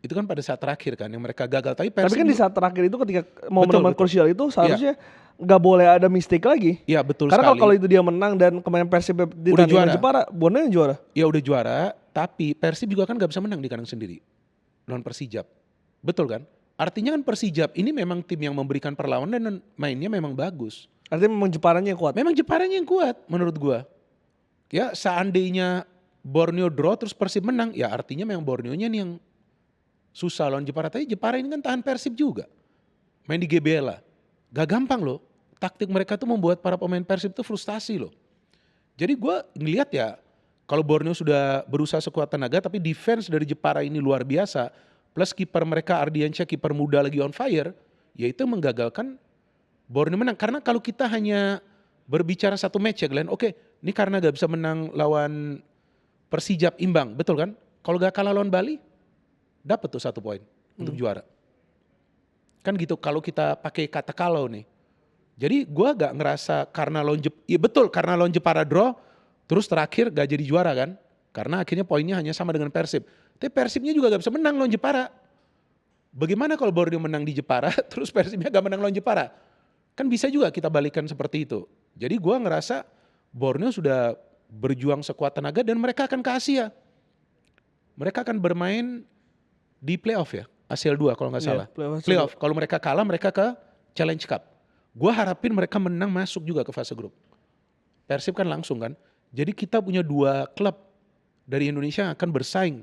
Itu kan pada saat terakhir kan yang mereka gagal. Tapi kan di saat terakhir itu ketika momen-momen krusial itu seharusnya nggak boleh ada mistake lagi. Iya betul Karena sekali. kalau itu dia menang dan kemarin Persib di tandingan Jepara, Borneo yang juara. Ya udah juara, tapi Persib juga kan gak bisa menang di kandang sendiri. Lawan Persijap. Betul kan? Artinya kan Persijap ini memang tim yang memberikan perlawanan dan mainnya memang bagus. Artinya memang Jeparanya yang kuat. Memang Jeparanya yang kuat menurut gua. Ya seandainya Borneo draw terus Persib menang, ya artinya memang Borneonya nih yang susah lawan Jepara. Tapi Jepara ini kan tahan Persib juga. Main di GBL lah. Gak gampang loh. Taktik mereka tuh membuat para pemain Persib tuh frustasi loh. Jadi gue ngelihat ya. Kalau Borneo sudah berusaha sekuat tenaga. Tapi defense dari Jepara ini luar biasa. Plus kiper mereka Ardiansyah, kiper muda lagi on fire. Ya itu menggagalkan Borneo menang. Karena kalau kita hanya berbicara satu match ya Glenn. Oke, ini karena gak bisa menang lawan Persijap imbang. Betul kan? Kalau gak kalah lawan Bali. Dapat tuh 1 poin untuk juara. Kan gitu kalau kita pakai kata kalau nih. Jadi gue gak ngerasa karena iya betul karena lawan Jepara draw. Terus terakhir gak jadi juara kan. Karena akhirnya poinnya hanya sama dengan Persib. Tapi Persibnya juga gak bisa menang lawan Jepara. Bagaimana kalau Borneo menang di Jepara terus Persibnya gak menang lawan Jepara. Kan bisa juga kita balikan seperti itu. Jadi gue ngerasa Borneo sudah berjuang sekuat tenaga dan mereka akan ke Asia. Mereka akan bermain di playoff ya, ACL 2 kalau nggak salah. Playoff. Kalau mereka kalah mereka ke Challenge Cup. Gue harapin mereka menang masuk juga ke fase grup. Persib kan langsung kan. Jadi kita punya 2 klub dari Indonesia yang akan bersaing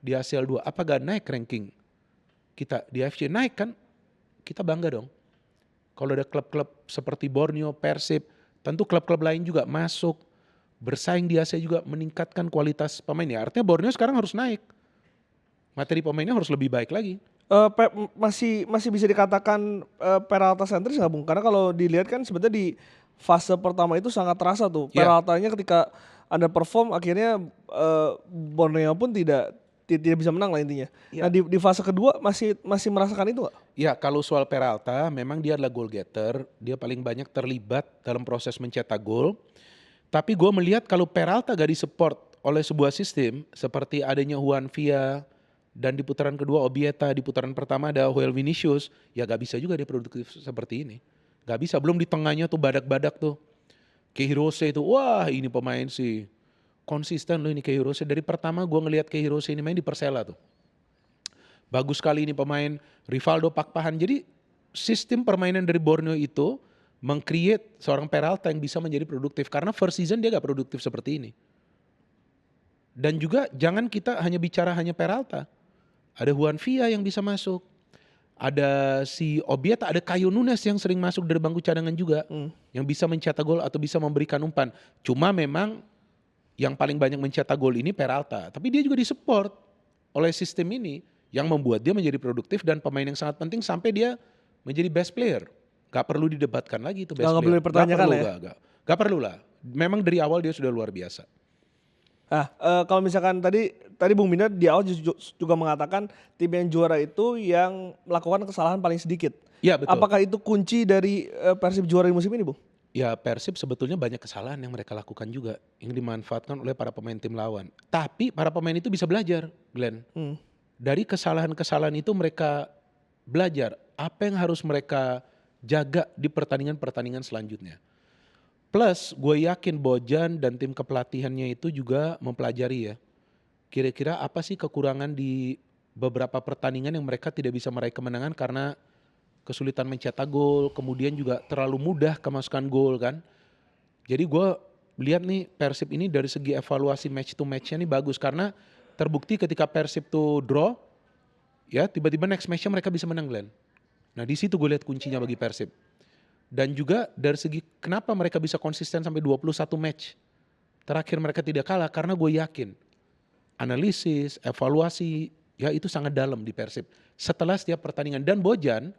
di ACL 2. Apa gak naik ranking kita di AFC? Naik kan? Kita bangga dong. Kalau ada klub-klub seperti Borneo, Persib, tentu klub-klub lain juga masuk. Bersaing di ACL juga meningkatkan kualitas pemain. Ya artinya Borneo sekarang harus naik. Materi pemainnya harus lebih baik lagi. Masih bisa dikatakan Peralta sentris nggak Bung? Karena kalau dilihat kan sebenarnya di fase pertama itu sangat terasa tuh. Peraltanya ketika Anda perform akhirnya Borneo pun tidak bisa menang lah intinya. Nah di fase kedua masih merasakan itu nggak? Ya kalau soal Peralta memang dia adalah goal getter. Dia paling banyak terlibat dalam proses mencetak gol. Tapi gue melihat kalau Peralta gak disupport oleh sebuah sistem seperti adanya Juan Villa, dan di putaran kedua Obieta, di putaran pertama ada Joel Vinicius, ya gak bisa juga dia produktif seperti ini. Gak bisa, belum di tengahnya tuh badak-badak tuh. Kehirose itu, wah ini pemain sih konsisten loh ini Kehirose. Dari pertama gue ngelihat Kehirose ini main di Persela tuh. Bagus sekali ini pemain, Rivaldo Pakpahan. Jadi sistem permainan dari Borneo itu meng-create seorang Peralta yang bisa menjadi produktif. Karena first season dia gak produktif seperti ini. Dan juga jangan kita hanya bicara hanya Peralta. Ada Juan Villa yang bisa masuk. Ada si Obieta, ada Caio Nunes yang sering masuk dari bangku cadangan juga. Yang bisa mencetak gol atau bisa memberikan umpan. Cuma memang yang paling banyak mencetak gol ini Peralta. Tapi dia juga disupport oleh sistem ini. Yang membuat dia menjadi produktif dan pemain yang sangat penting sampai dia menjadi best player. Gak perlu didebatkan lagi itu best player. Gak perlu dipertanyakan Gak perlu lah. Memang dari awal dia sudah luar biasa. Kalau misalkan tadi tadi Bung Bina di awal juga mengatakan tim yang juara itu yang melakukan kesalahan paling sedikit. Iya betul. Apakah itu kunci dari Persib juara di musim ini, Bung? Ya Persib sebetulnya banyak kesalahan yang mereka lakukan juga, yang dimanfaatkan oleh para pemain tim lawan. Tapi para pemain itu bisa belajar, Glenn. Hmm. Dari kesalahan-kesalahan itu mereka belajar apa yang harus mereka jaga di pertandingan-pertandingan selanjutnya. Plus gue yakin Bojan dan tim kepelatihannya itu juga mempelajari ya. Kira-kira apa sih kekurangan di beberapa pertandingan yang mereka tidak bisa meraih kemenangan karena kesulitan mencetak gol, kemudian juga terlalu mudah kemasukan gol kan. Jadi gue lihat nih Persib ini dari segi evaluasi match to match-nya nih bagus karena terbukti ketika Persib tuh draw, ya tiba-tiba next match-nya mereka bisa menang Glenn. Nah di situ gue lihat kuncinya bagi Persib. Dan juga dari segi kenapa mereka bisa konsisten sampai 21 match. Terakhir mereka tidak kalah karena gue yakin analisis, evaluasi, ya itu sangat dalam di Persib. Setelah setiap pertandingan dan Bojan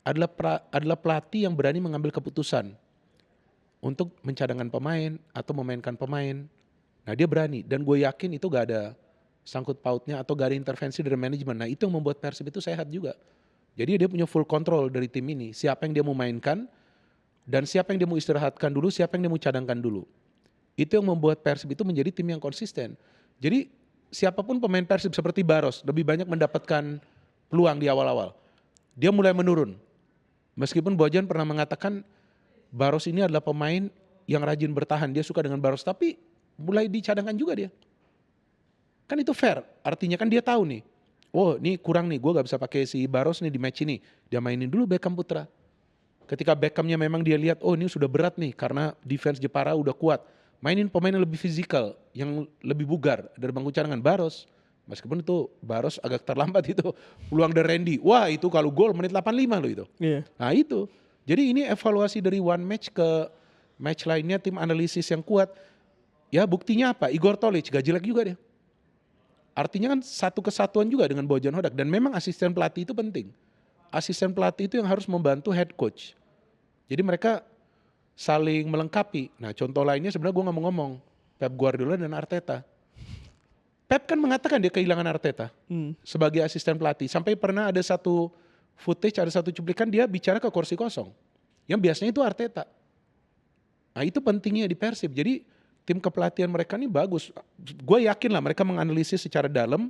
adalah pelatih yang berani mengambil keputusan untuk mencadangkan pemain atau memainkan pemain. Nah dia berani dan gue yakin itu gak ada sangkut pautnya atau gak ada intervensi dari manajemen. Nah itu yang membuat Persib itu sehat juga. Jadi dia punya full control dari tim ini. Siapa yang dia mau mainkan dan siapa yang dia mau istirahatkan dulu, siapa yang dia mau cadangkan dulu. Itu yang membuat Persib itu menjadi tim yang konsisten. Jadi siapapun pemain Persib seperti Baros lebih banyak mendapatkan peluang di awal-awal. Dia mulai menurun. Meskipun Bojan pernah mengatakan Baros ini adalah pemain yang rajin bertahan, dia suka dengan Baros, tapi mulai dicadangkan juga dia. Kan itu fair, artinya kan dia tahu nih, oh ini kurang nih, gue gak bisa pakai si Baros nih di match ini. Dia mainin dulu Beckham Putra. Ketika Beckhamnya memang dia lihat, oh ini sudah berat nih karena defense Jepara udah kuat. Mainin pemain yang lebih fisikal, yang lebih bugar dari bangku cadangan Baros. Meskipun itu Baros agak terlambat itu peluang dari Randy. Wah itu kalau gol menit 85 loh itu. Iya. Nah itu. Jadi ini evaluasi dari one match ke match lainnya, tim analisis yang kuat. Ya buktinya apa? Igor Tolic gak jelek juga dia. Artinya kan satu kesatuan juga dengan Bojan Hodak. Dan memang asisten pelatih itu penting. Asisten pelatih itu yang harus membantu head coach. Jadi mereka saling melengkapi. Nah contoh lainnya sebenarnya gue gak mau ngomong. Pep Guardiola dan Arteta. Pep kan mengatakan dia kehilangan Arteta sebagai asisten pelatih. Sampai pernah ada satu footage, ada satu cuplikan dia bicara ke kursi kosong. Yang biasanya itu Arteta. Nah itu pentingnya di Persib. Jadi tim kepelatihan mereka ini bagus. Gue yakin lah mereka menganalisis secara dalam.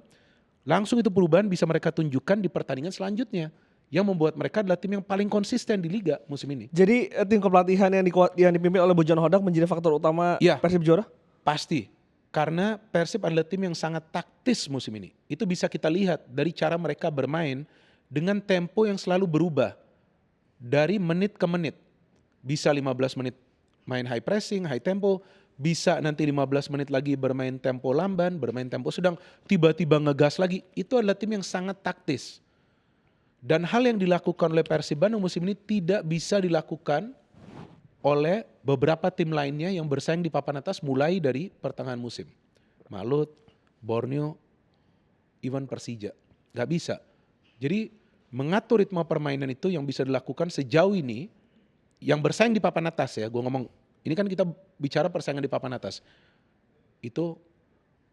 Langsung itu perubahan bisa mereka tunjukkan di pertandingan selanjutnya. Yang membuat mereka adalah tim yang paling konsisten di Liga musim ini. Jadi tim kepelatihan yang dipimpin oleh Bojan Hodak menjadi faktor utama Ya, Persib juara? pasti. Karena Persib adalah tim yang sangat taktis musim ini. Itu bisa kita lihat dari cara mereka bermain dengan tempo yang selalu berubah. Dari menit ke menit. Bisa 15 menit main high pressing, high tempo. Bisa nanti 15 menit lagi bermain tempo lamban, bermain tempo sedang. Tiba-tiba ngegas lagi. Itu adalah tim yang sangat taktis. Dan hal yang dilakukan oleh Persib Bandung musim ini tidak bisa dilakukan oleh beberapa tim lainnya yang bersaing di papan atas mulai dari pertengahan musim. Malut, Borneo, even Persija. Gak bisa. Jadi mengatur ritme permainan itu yang bisa dilakukan sejauh ini yang bersaing di papan atas ya. Gue ngomong, ini kan kita bicara persaingan di papan atas. Itu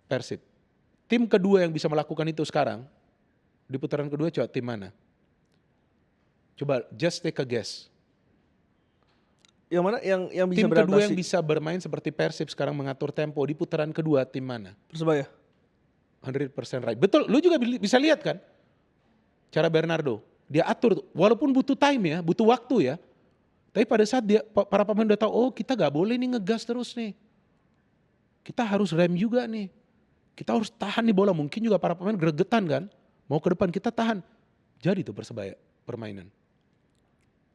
Persib. Tim kedua yang bisa melakukan itu sekarang, di putaran kedua coba tim mana? Coba just take a guess. Yang mana yang bisa Tim beradaptasi? kedua yang bisa bermain seperti Persib sekarang mengatur tempo di putaran kedua tim mana? Persebaya. 100% right. Betul, lu juga bisa lihat kan? Cara Bernardo, dia atur walaupun butuh time ya, butuh waktu ya. Tapi pada saat para pemain udah tahu, oh kita gak boleh nih ngegas terus nih. Kita harus rem juga nih. Kita harus tahan nih bola, mungkin juga para pemain gregetan kan. Mau ke depan kita tahan. Jadi tuh Persebaya permainan.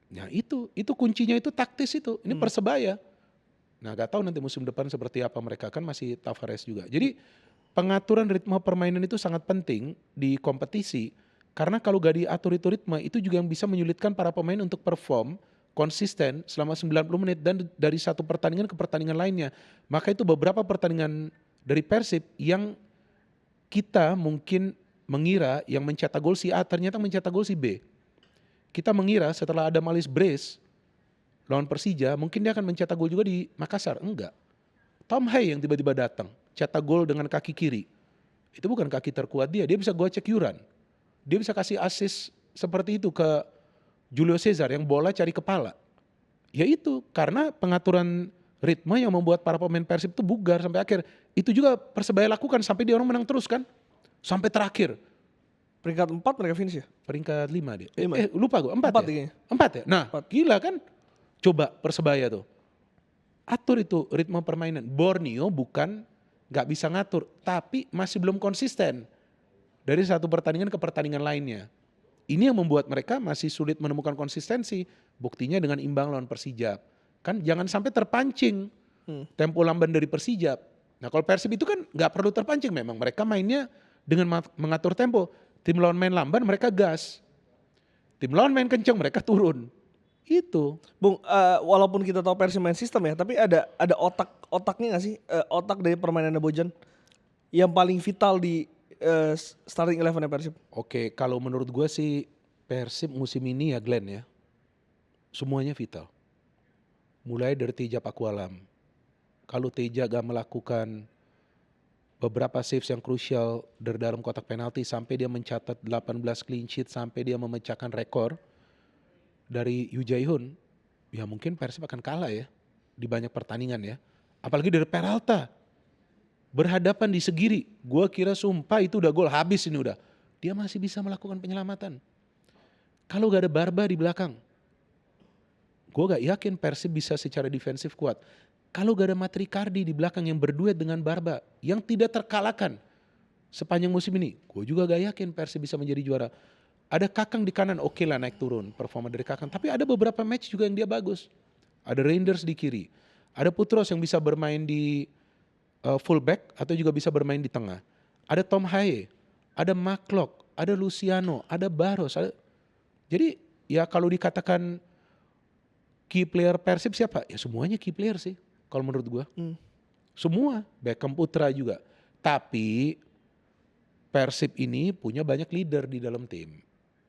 Nah itu kuncinya itu taktis itu. Ini Persebaya. Nah gak tahu nanti musim depan seperti apa mereka, kan masih Tavares juga. Jadi pengaturan ritme permainan itu sangat penting di kompetisi. Karena kalau gak diatur itu ritme, itu juga yang bisa menyulitkan para pemain untuk perform konsisten selama 90 menit dan dari satu pertandingan ke pertandingan lainnya. Maka itu beberapa pertandingan dari Persib yang kita mungkin mengira yang mencetak gol si A ternyata mencetak gol si B. Kita mengira setelah ada Malis Brace lawan Persija, mungkin dia akan mencetak gol juga di Makassar. Enggak. Tom Hay yang tiba-tiba datang, cetak gol dengan kaki kiri. Itu bukan kaki terkuat dia bisa gocek yuran. Dia bisa kasih assist seperti itu ke Julio Cesar yang bola cari kepala. Ya itu, karena pengaturan ritme yang membuat para pemain Persib itu bugar sampai akhir. Itu juga Persebaya lakukan sampai dia orang menang terus kan. Sampai terakhir. Peringkat 4 mereka finish ya? Peringkat 5 dia. Lima. Lupa gue, 4 4 ya? kayaknya. 4 ya? Nah, 4. gila kan? Coba Persebaya tuh. Atur itu ritme permainan. Borneo bukan gak bisa ngatur, tapi masih belum konsisten. Dari satu pertandingan ke pertandingan lainnya. Ini yang membuat mereka masih sulit menemukan konsistensi. Buktinya dengan imbang lawan Persijap. Kan jangan sampai terpancing tempo lamban dari Persijap. Nah kalau Persib itu kan gak perlu terpancing memang. Mereka mainnya dengan mengatur tempo. Tim lawan main lamban mereka gas. Tim lawan main kencang mereka turun. Itu. Bung, walaupun kita tahu Persib main sistem ya, tapi ada otaknya nggak sih, otak dari permainannya Bojan yang paling vital di starting 11 Persib? Oke, kalau menurut gue sih Persib musim ini ya Glenn ya, semuanya vital. Mulai dari Teja Pakualam. Kalau Teja gak melakukan beberapa saves yang krusial dari dalam kotak penalti sampai dia mencatat 18 clean sheet, sampai dia memecahkan rekor dari Yu Jae-hyun, ya mungkin Persib akan kalah ya di banyak pertandingan ya. Apalagi dari Peralta. Berhadapan di segiri, gue kira sumpah itu udah gol habis ini udah. Dia masih bisa melakukan penyelamatan. Kalau gak ada Barba di belakang, gue gak yakin Persib bisa secara defensif kuat. Kalau gak ada Matrikardi di belakang yang berduet dengan Barba, yang tidak terkalahkan sepanjang musim ini, gue juga gak yakin Persib bisa menjadi juara. Ada Kakang di kanan, oke lah naik turun performa dari Kakang. Tapi ada beberapa match juga yang dia bagus. Ada Reinders di kiri. Ada Putros yang bisa bermain di fullback atau juga bisa bermain di tengah. Ada Tom Haye, ada Maklock, ada Luciano, ada Barros. Jadi ya kalau dikatakan key player Persib siapa? Ya semuanya key player sih kalau menurut gua. Semua, Beckham Putra juga. Tapi Persib ini punya banyak leader di dalam tim.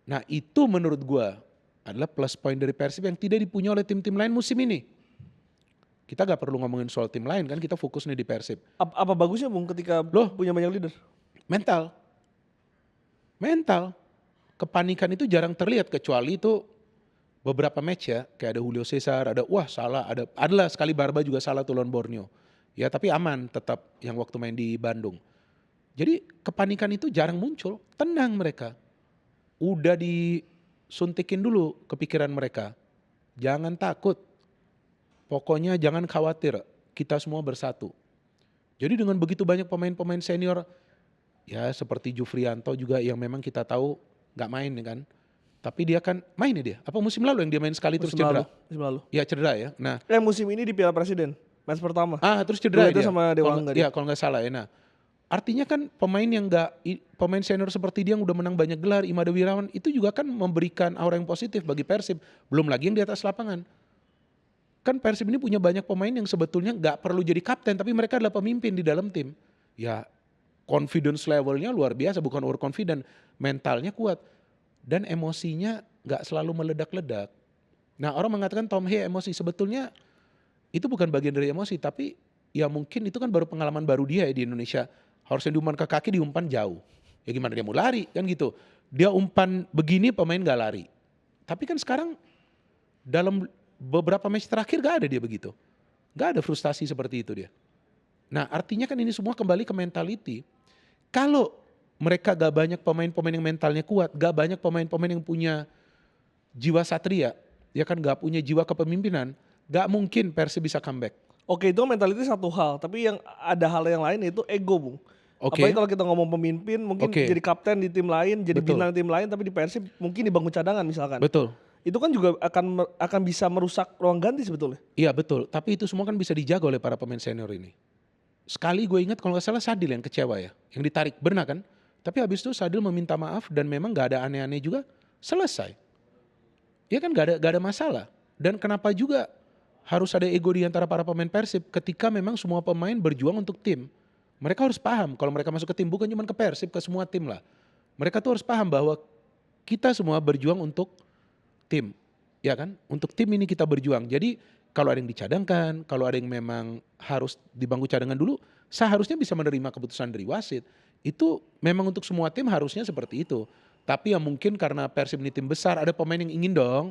Nah itu menurut gua adalah plus point dari Persib yang tidak dipunya oleh tim-tim lain musim ini. Kita gak perlu ngomongin soal tim lain kan, kita fokus nih di Persib. Apa bagusnya Bung ketika punya banyak leader? Mental. Kepanikan itu jarang terlihat kecuali itu beberapa match ya. Kayak ada Julio Cesar, adalah sekali Barba juga salah tuh lawan Borneo. Ya tapi aman tetap yang waktu main di Bandung. Jadi kepanikan itu jarang muncul, tenang mereka. Udah disuntikin dulu kepikiran mereka. Jangan takut. Pokoknya jangan khawatir, kita semua bersatu. Jadi dengan begitu banyak pemain-pemain senior, ya seperti Jufrianto juga yang memang kita tahu gak main kan. Tapi dia kan main ya dia. Apa musim lalu yang dia main sekali terus cedera? Musim lalu. Ya cedera ya. Nah, musim ini di Piala Presiden, match pertama. Terus cedera dia. Sama Dewa Angga dia. Kalau gak salah ya. Nah, artinya kan pemain senior seperti dia yang udah menang banyak gelar, Imada Wirawan, itu juga kan memberikan aura yang positif bagi Persib. Belum lagi yang di atas lapangan. Kan Persib ini punya banyak pemain yang sebetulnya gak perlu jadi kapten, tapi mereka adalah pemimpin di dalam tim. Ya confidence levelnya luar biasa, bukan overconfident, mentalnya kuat. Dan emosinya gak selalu meledak-ledak. Nah orang mengatakan Tom Haye emosi, sebetulnya itu bukan bagian dari emosi, tapi ya mungkin itu kan baru pengalaman baru dia ya di Indonesia. Harusnya diumpan ke kaki, diumpan jauh. Ya gimana dia mau lari kan gitu. Dia umpan begini pemain gak lari. Tapi kan sekarang dalam beberapa match terakhir gak ada dia begitu. Gak ada frustasi seperti itu dia. Nah artinya kan ini semua kembali ke mentality. Kalau mereka gak banyak pemain-pemain yang mentalnya kuat, gak banyak pemain-pemain yang punya jiwa satria, ya kan gak punya jiwa kepemimpinan, gak mungkin Persib bisa comeback. Oke, itu mentality satu hal, tapi yang ada hal yang lain itu ego, Bung. Apalagi kalau kita ngomong pemimpin, mungkin jadi kapten di tim lain, jadi bintang tim lain, tapi di Persib mungkin di bangku cadangan misalkan. Betul. Itu kan juga akan bisa merusak ruang ganti sebetulnya. Iya betul, tapi itu semua kan bisa dijaga oleh para pemain senior ini. Sekali gue ingat kalau gak salah Sadil yang kecewa ya, yang ditarik, benar kan? Tapi habis itu Sadil meminta maaf dan memang gak ada aneh-aneh juga, selesai. Ya kan gak ada masalah. Dan kenapa juga harus ada ego di antara para pemain Persib ketika memang semua pemain berjuang untuk tim. Mereka harus paham kalau mereka masuk ke tim bukan cuma ke Persib, ke semua tim lah. Mereka tuh harus paham bahwa kita semua berjuang untuk tim, ya kan? Untuk tim ini kita berjuang. Jadi kalau ada yang dicadangkan, kalau ada yang memang harus di bangku cadangan dulu, seharusnya bisa menerima keputusan dari wasit. Itu memang untuk semua tim harusnya seperti itu. Tapi ya mungkin karena Persib ini tim besar, ada pemain yang ingin dong,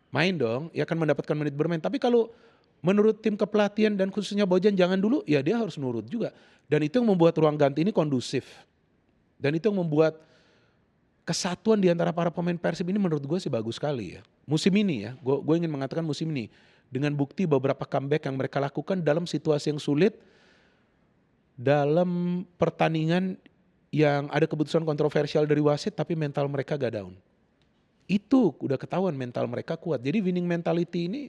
main dong, ya kan mendapatkan menit bermain. Tapi kalau menurut tim kepelatihan dan khususnya Bojan jangan dulu, ya dia harus nurut juga. Dan itu yang membuat ruang ganti ini kondusif. Dan itu yang membuat kesatuan di antara para pemain Persib ini menurut gue sih bagus sekali ya. Musim ini ya, gue ingin mengatakan musim ini. Dengan bukti beberapa comeback yang mereka lakukan dalam situasi yang sulit, dalam pertandingan yang ada keputusan kontroversial dari wasit tapi mental mereka gak down. Itu udah ketahuan mental mereka kuat. Jadi winning mentality ini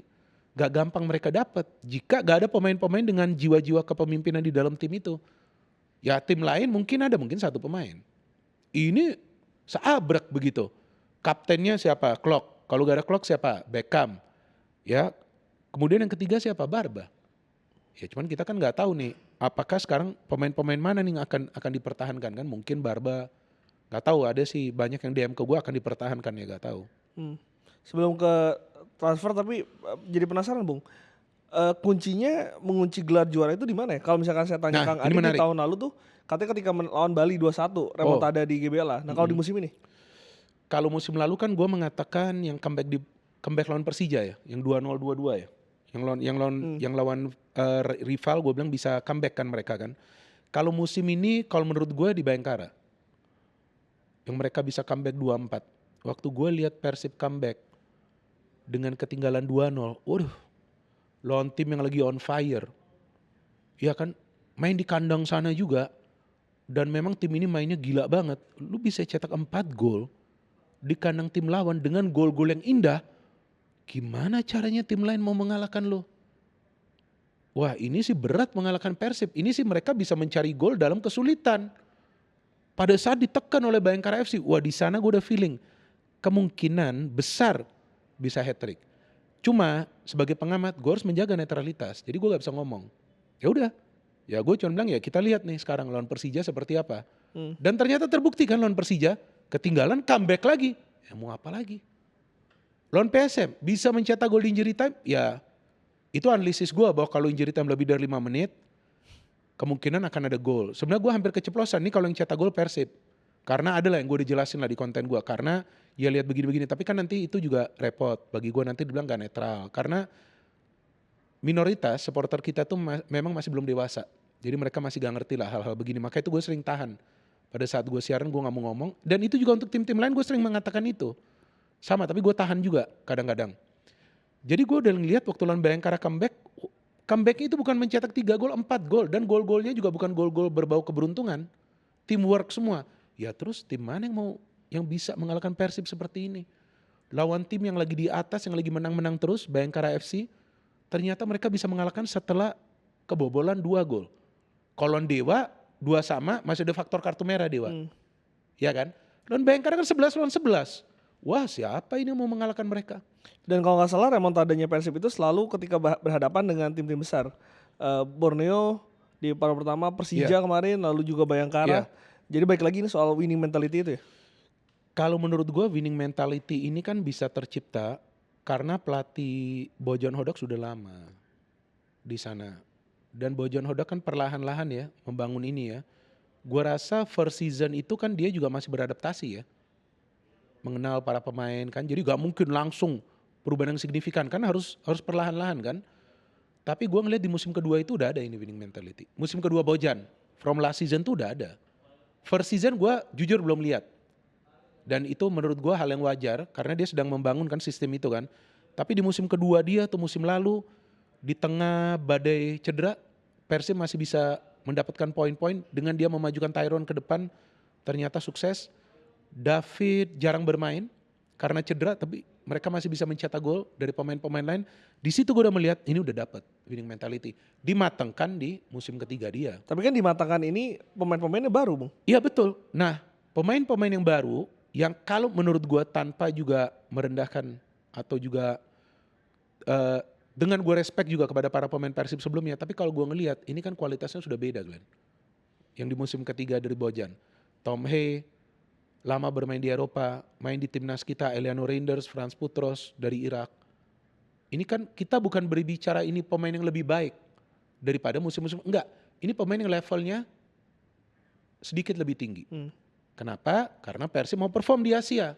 gak gampang mereka dapat jika gak ada pemain-pemain dengan jiwa-jiwa kepemimpinan di dalam tim itu. Ya tim lain mungkin ada, mungkin satu pemain. Ini seabrek begitu. Kaptennya siapa? Klok. Kalau gak ada Klok siapa? Beckham. Ya. Kemudian yang ketiga siapa? Barba. Ya cuman kita kan nggak tahu nih, apakah sekarang pemain-pemain mana nih yang akan dipertahankan kan? Mungkin Barba, nggak tahu, ada sih banyak yang DM ke gue akan dipertahankan, ya nggak tahu. Sebelum ke transfer tapi jadi penasaran Bung. Kuncinya mengunci gelar juara itu di mana ya? Kalau misalkan saya tanya Nah, Kang ini Adi di menarik. tahun lalu tuh katanya ketika melawan Bali 2-1 remontada di GBLA. Nah, kalau di musim ini? Kalau musim lalu kan gue mengatakan yang comeback lawan Persija ya, yang 2-0 2-2 ya. Yang lawan rival gue bilang bisa comeback kan mereka kan. Kalau musim ini kalau menurut gue di Bayangkara. Yang mereka bisa comeback 2-4. Waktu gue lihat Persib comeback dengan ketinggalan 2-0, waduh, lawan tim yang lagi on fire. Ya kan, main di kandang sana juga. Dan memang tim ini mainnya gila banget. Lu bisa cetak 4 gol di kandang tim lawan dengan gol-gol yang indah. Gimana caranya tim lain mau mengalahkan lo? Wah, ini sih berat mengalahkan Persib. Ini sih mereka bisa mencari gol dalam kesulitan. Pada saat ditekan oleh Bayangkara FC, wah di sana gue udah feeling kemungkinan besar bisa hat-trick. Cuma sebagai pengamat gue harus menjaga netralitas. Jadi gue gak bisa ngomong. Ya udah, ya gue cuma bilang ya kita lihat nih sekarang lawan Persija seperti apa. Dan ternyata terbukti kan lawan Persija, ketinggalan comeback lagi. Ya mau apa lagi? Lawan PSM bisa mencetak gol di injury time, ya itu analisis gue bahwa kalau injury time lebih dari 5 menit, kemungkinan akan ada gol. Sebenarnya gue hampir keceplosan nih kalau yang cetak gol Persib. Karena ada lah yang gue dijelasin lah di konten gue. Karena ya lihat begini-begini. Tapi kan nanti itu juga repot. Bagi gue nanti dibilang gak netral. Karena minoritas supporter kita tuh memang masih belum dewasa. Jadi mereka masih gak ngerti lah hal-hal begini. Makanya itu gue sering tahan. Pada saat gue siaran gue gak mau ngomong. Dan itu juga untuk tim-tim lain gue sering mengatakan itu. Sama tapi gue tahan juga kadang-kadang. Jadi gue udah ngeliat waktu lawan Bayangkara comebacknya itu bukan mencetak 3 gol, 4 gol. Dan gol-golnya juga bukan gol-gol berbau keberuntungan. Teamwork semua. Ya terus tim mana yang bisa mengalahkan Persib seperti ini? Lawan tim yang lagi di atas, yang lagi menang-menang terus, Bayangkara FC. Ternyata mereka bisa mengalahkan setelah kebobolan 2 gol. Kalau Dewa 2-2, masih ada faktor kartu merah Dewa. Ya kan? Lawan Bayangkara kan 11 lawan 11. Wah siapa ini yang mau mengalahkan mereka? Dan kalau nggak salah remontadanya Persib itu selalu ketika berhadapan dengan tim-tim besar. Borneo di paruh pertama, Persija kemarin, lalu juga Bayangkara. Jadi baik lagi ini soal winning mentality itu ya? Kalau menurut gue winning mentality ini kan bisa tercipta karena pelatih Bojan Hodak sudah lama di sana. Dan Bojan Hodak kan perlahan-lahan ya membangun ini ya. Gue rasa first season itu kan dia juga masih beradaptasi ya. Mengenal para pemain kan, jadi gak mungkin langsung perubahan yang signifikan kan, harus perlahan-lahan kan. Tapi gue ngeliat di musim kedua itu udah ada ini winning mentality. Musim kedua Bojan, from last season tuh udah ada. First season gue jujur belum lihat. Dan itu menurut gue hal yang wajar, karena dia sedang membangunkan sistem itu kan. Tapi di musim kedua dia atau musim lalu, di tengah badai cedera, Persib masih bisa mendapatkan poin-poin dengan dia memajukan Tyrone ke depan, ternyata sukses. David jarang bermain karena cedera, tapi mereka masih bisa mencetak gol dari pemain-pemain lain. Di situ gue udah melihat ini udah dapat winning mentality. Dimatangkan di musim ketiga dia. Tapi kan dimatangkan ini pemain-pemainnya baru Bung. Iya betul. Nah pemain-pemain yang baru yang kalau menurut gue tanpa juga merendahkan atau juga dengan gue respect juga kepada para pemain Persib sebelumnya. Tapi kalau gue ngelihat ini kan kualitasnya sudah beda Glenn. Yang di musim ketiga dari Bojan. Tom Hey lama bermain di Eropa, main di timnas kita, Eliano Reinders, Frans Putros dari Irak. Ini kan kita bukan berbicara ini pemain yang lebih baik daripada musim-musim, enggak. Ini pemain yang levelnya sedikit lebih tinggi. Hmm. Kenapa? Karena Persib mau perform di Asia.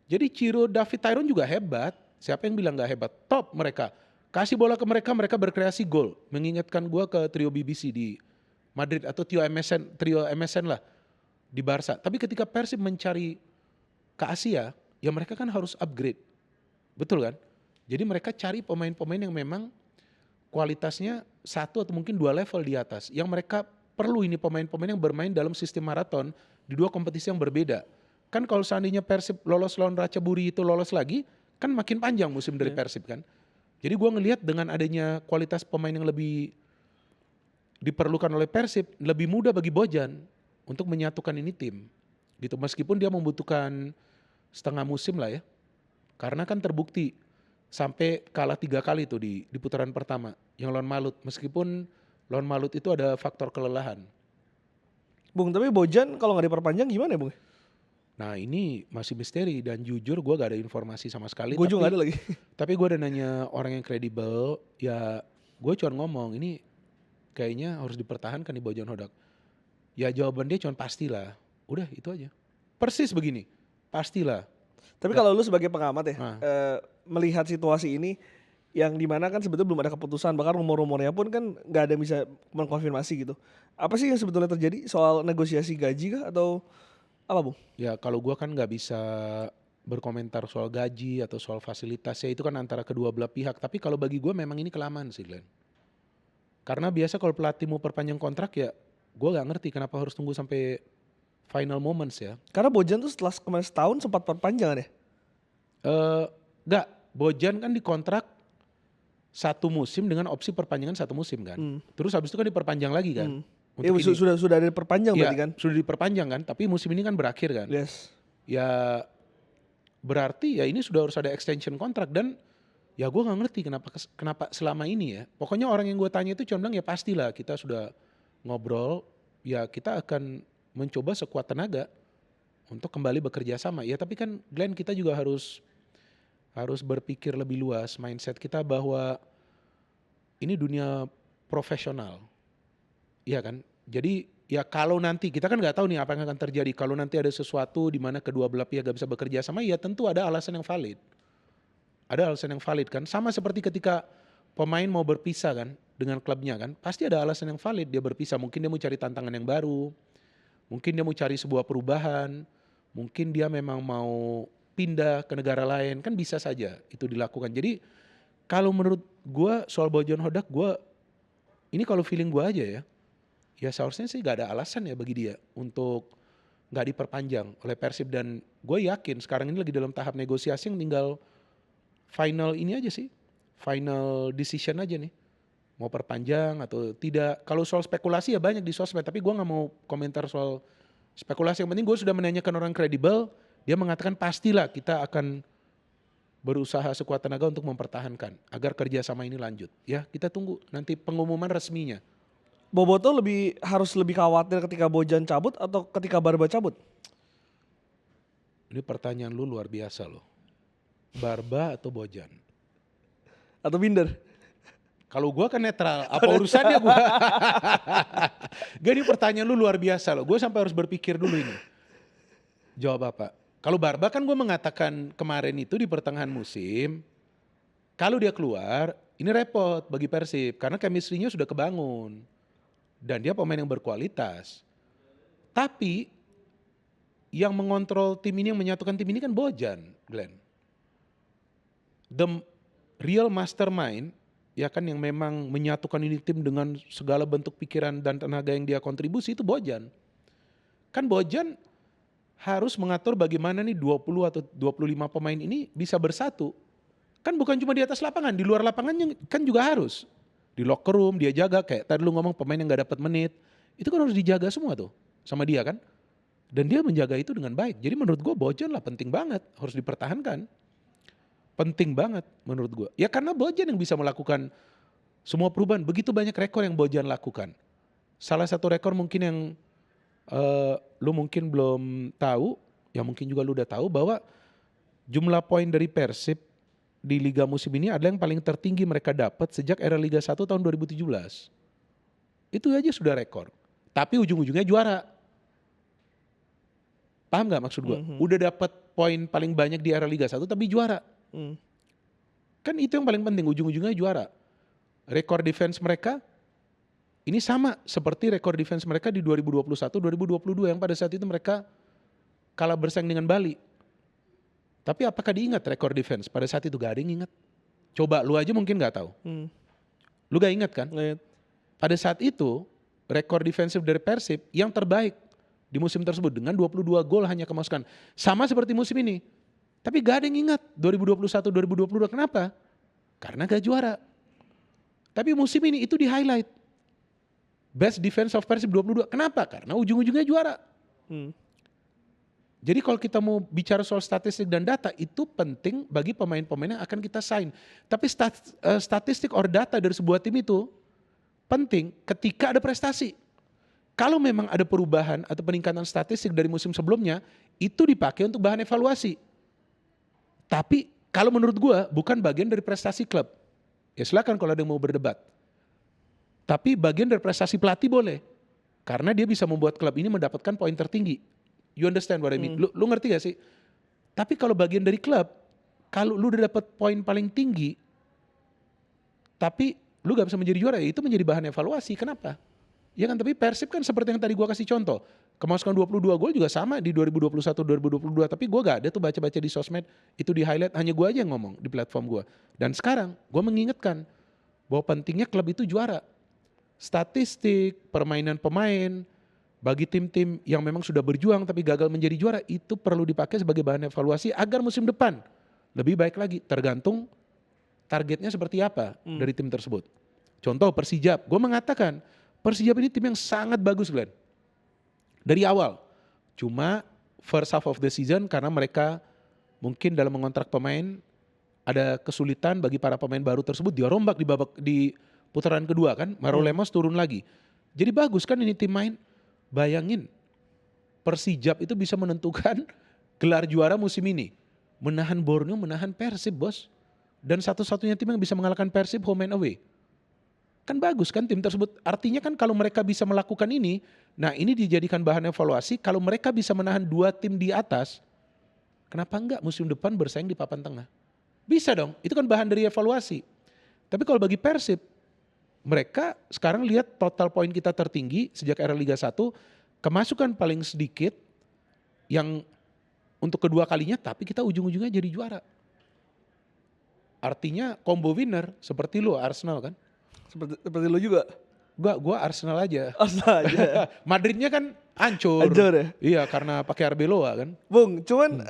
Jadi Ciro, David, Tyrone juga hebat. Siapa yang bilang gak hebat? Top mereka. Kasih bola ke mereka, mereka berkreasi gol. Mengingatkan gua ke trio BBC di Madrid atau trio MSN lah di Barca. Tapi ketika Persib mencari ke Asia, ya mereka kan harus upgrade. Betul kan? Jadi mereka cari pemain-pemain yang memang kualitasnya satu atau mungkin 2 level di atas. Yang mereka perlu ini pemain-pemain yang bermain dalam sistem maraton di 2 kompetisi yang berbeda. Kan kalau seandainya Persib lolos lawan Ratchaburi itu lolos lagi, kan makin panjang musim dari Persib kan. Jadi gue ngelihat dengan adanya kualitas pemain yang lebih diperlukan oleh Persib, lebih mudah bagi Bojan untuk menyatukan ini tim. Gitu. Meskipun dia membutuhkan setengah musim lah ya. Karena kan terbukti sampai kalah 3 kali tuh di putaran pertama yang lawan Malut. Meskipun lawan Malut itu ada faktor kelelahan. Bung, tapi Bojan kalau nggak diperpanjang gimana ya Bung? Nah ini masih misteri dan jujur gue gak ada informasi sama sekali. Gue juga gak ada lagi. Tapi gue udah nanya orang yang kredibel, ya gue cuma ngomong ini kayaknya harus dipertahankan di Bojan Hodak. Ya jawaban dia cuma pastilah, udah itu aja. Persis begini, pastilah. Tapi kalau lu sebagai pengamat ya, melihat situasi ini yang dimana kan sebetulnya belum ada keputusan, bahkan rumor-rumornya pun kan nggak ada yang bisa mengkonfirmasi gitu. Apa sih yang sebetulnya terjadi, soal negosiasi gaji kah atau apa Bung? Ya kalau gue kan nggak bisa berkomentar soal gaji atau soal fasilitas ya, itu kan antara kedua belah pihak. Tapi kalau bagi gue memang ini kelamaan sih Glenn. Karena biasa kalau pelatih mau perpanjang kontrak ya gue gak ngerti kenapa harus tunggu sampai final moments ya. Karena Bojan tuh setelah kemarin setahun sempat perpanjangan ya? Enggak, Bojan kan dikontrak 1 musim dengan opsi perpanjangan 1 musim kan. Terus habis itu kan diperpanjang lagi kan. Ya, sudah ada diperpanjang ya, berarti kan? Sudah diperpanjang kan, tapi musim ini kan berakhir kan. Yes. Ya berarti ya ini sudah harus ada extension kontrak dan ya gue gak ngerti kenapa selama ini ya. Pokoknya orang yang gue tanya itu cuma bilang ya pastilah kita sudah ngobrol, ya kita akan mencoba sekuat tenaga untuk kembali bekerja sama. Ya tapi kan Glenn, kita juga harus berpikir lebih luas mindset kita bahwa ini dunia profesional. Iya kan? Jadi ya kalau nanti kita kan nggak tahu nih apa yang akan terjadi. Kalau nanti ada sesuatu di mana kedua belah pihak gak bisa bekerja sama, ya tentu ada alasan yang valid. Ada alasan yang valid kan. Sama seperti ketika pemain mau berpisah kan dengan klubnya kan. Pasti ada alasan yang valid dia berpisah. Mungkin dia mau cari tantangan yang baru. Mungkin dia mau cari sebuah perubahan. Mungkin dia memang mau pindah ke negara lain. Kan bisa saja itu dilakukan. Jadi kalau menurut gue soal Bojan Hodak, ini kalau feeling gue aja ya. Ya seharusnya sih gak ada alasan ya bagi dia untuk gak diperpanjang oleh Persib. Dan gue yakin sekarang ini lagi dalam tahap negosiasi yang tinggal final ini aja sih. Final decision aja nih. Mau perpanjang atau tidak. Kalau soal spekulasi ya banyak di sosmed. Tapi gue gak mau komentar soal spekulasi. Yang penting gue sudah menanyakan orang kredibel. Dia mengatakan pastilah kita akan berusaha sekuat tenaga untuk mempertahankan. Agar kerjasama ini lanjut. Ya kita tunggu nanti pengumuman resminya. Boboto harus lebih khawatir ketika Bojan cabut atau ketika Barba cabut? Ini pertanyaan lu luar biasa loh. Barba atau Bojan? Atau Binder? Kalau gue kan netral, apa urusannya gue? Gak, ini pertanyaan lu luar biasa loh. Gue sampai harus berpikir dulu ini. Jawab apa? Kalau Barba kan gue mengatakan kemarin itu di pertengahan musim, kalau dia keluar, ini repot bagi Persib. Karena chemistry-nya sudah kebangun. Dan dia pemain yang berkualitas. Tapi yang mengontrol tim ini, yang menyatukan tim ini kan Bojan, Glenn. The real mastermind, ya kan, yang memang menyatukan ini tim dengan segala bentuk pikiran dan tenaga yang dia kontribusi itu Bojan. Kan Bojan harus mengatur bagaimana nih 20 atau 25 pemain ini bisa bersatu. Kan bukan cuma di atas lapangan, di luar lapangan kan juga harus. Di locker room dia jaga, kayak tadi lu ngomong pemain yang gak dapat menit. Itu kan harus dijaga semua tuh sama dia kan. Dan dia menjaga itu dengan baik. Jadi menurut gue Bojan lah penting banget, harus dipertahankan. Penting banget menurut gue. Ya karena Bojan yang bisa melakukan semua perubahan. Begitu banyak rekor yang Bojan lakukan. Salah satu rekor mungkin yang lu mungkin belum tahu, ya mungkin juga lu udah tahu, bahwa jumlah poin dari Persib di Liga musim ini adalah yang paling tertinggi mereka dapat sejak era Liga 1 tahun 2017. Itu aja sudah rekor. Tapi ujung-ujungnya juara. Paham nggak maksud gue? Mhm. Udah dapat poin paling banyak di era Liga 1 tapi juara. Mmm. Kan itu yang paling penting, ujung-ujungnya juara. Rekor defense mereka ini sama seperti rekor defense mereka di 2021-2022 yang pada saat itu mereka kalah bersaing dengan Bali. Tapi apakah diingat rekor defense? Pada saat itu gak ada yang ingat. Coba lu aja mungkin gak tahu. Lu gak ingat kan? Ingat. Pada saat itu rekor defensif dari Persib yang terbaik di musim tersebut dengan 22 gol hanya kemasukan. Sama seperti musim ini. Tapi gak ada yang ingat 2021-2022. Kenapa? Karena gak juara. Tapi musim ini itu di highlight. Best defense of Persib 22. Kenapa? Karena ujung-ujungnya juara. Jadi kalau kita mau bicara soal statistik dan data itu penting bagi pemain-pemain yang akan kita sign. Tapi statistik or data dari sebuah tim itu penting ketika ada prestasi. Kalau memang ada perubahan atau peningkatan statistik dari musim sebelumnya, itu dipakai untuk bahan evaluasi. Tapi kalau menurut gue bukan bagian dari prestasi klub. Ya silakan kalau ada yang mau berdebat. Tapi bagian dari prestasi pelatih boleh. Karena dia bisa membuat klub ini mendapatkan poin tertinggi. You understand what I mean? Lu ngerti gak sih? Tapi kalau bagian dari klub, kalau lu udah dapat poin paling tinggi, tapi lu gak bisa menjadi juara, itu menjadi bahan evaluasi. Kenapa? Ya kan, tapi Persib kan seperti yang tadi gua kasih contoh. Kemasukan 22 gol juga sama di 2021-2022, tapi gua gak ada tuh baca-baca di sosmed, itu di highlight, hanya gua aja yang ngomong di platform gua. Dan sekarang gua mengingatkan bahwa pentingnya klub itu juara. Statistik, permainan pemain, bagi tim-tim yang memang sudah berjuang tapi gagal menjadi juara, itu perlu dipakai sebagai bahan evaluasi agar musim depan lebih baik lagi, tergantung targetnya seperti apa dari tim tersebut. Contoh Persijap, gue mengatakan Persijap ini tim yang sangat bagus Glenn. Dari awal, cuma first half of the season karena mereka mungkin dalam mengontrak pemain ada kesulitan bagi para pemain baru tersebut, dia rombak di putaran kedua kan, Mauro Lemos turun lagi. Jadi bagus kan ini tim main. Bayangin Persijap itu bisa menentukan gelar juara musim ini. Menahan Borneo, menahan Persib bos. Dan satu-satunya tim yang bisa mengalahkan Persib home and away. Kan bagus kan tim tersebut. Artinya kan kalau mereka bisa melakukan ini, nah ini dijadikan bahan evaluasi. Kalau mereka bisa menahan dua tim di atas, kenapa enggak musim depan bersaing di papan tengah? Bisa dong, itu kan bahan dari evaluasi. Tapi kalau bagi Persib, mereka sekarang lihat total poin kita tertinggi sejak era Liga 1, kemasukan paling sedikit yang untuk kedua kalinya, tapi kita ujung-ujungnya jadi juara. Artinya combo winner seperti lo Arsenal kan? Seperti lu juga? Gua Arsenal aja. Arsenal aja. Madridnya kan hancur. Hancur ya? Iya karena pakai Arbeloa kan. Bung, cuman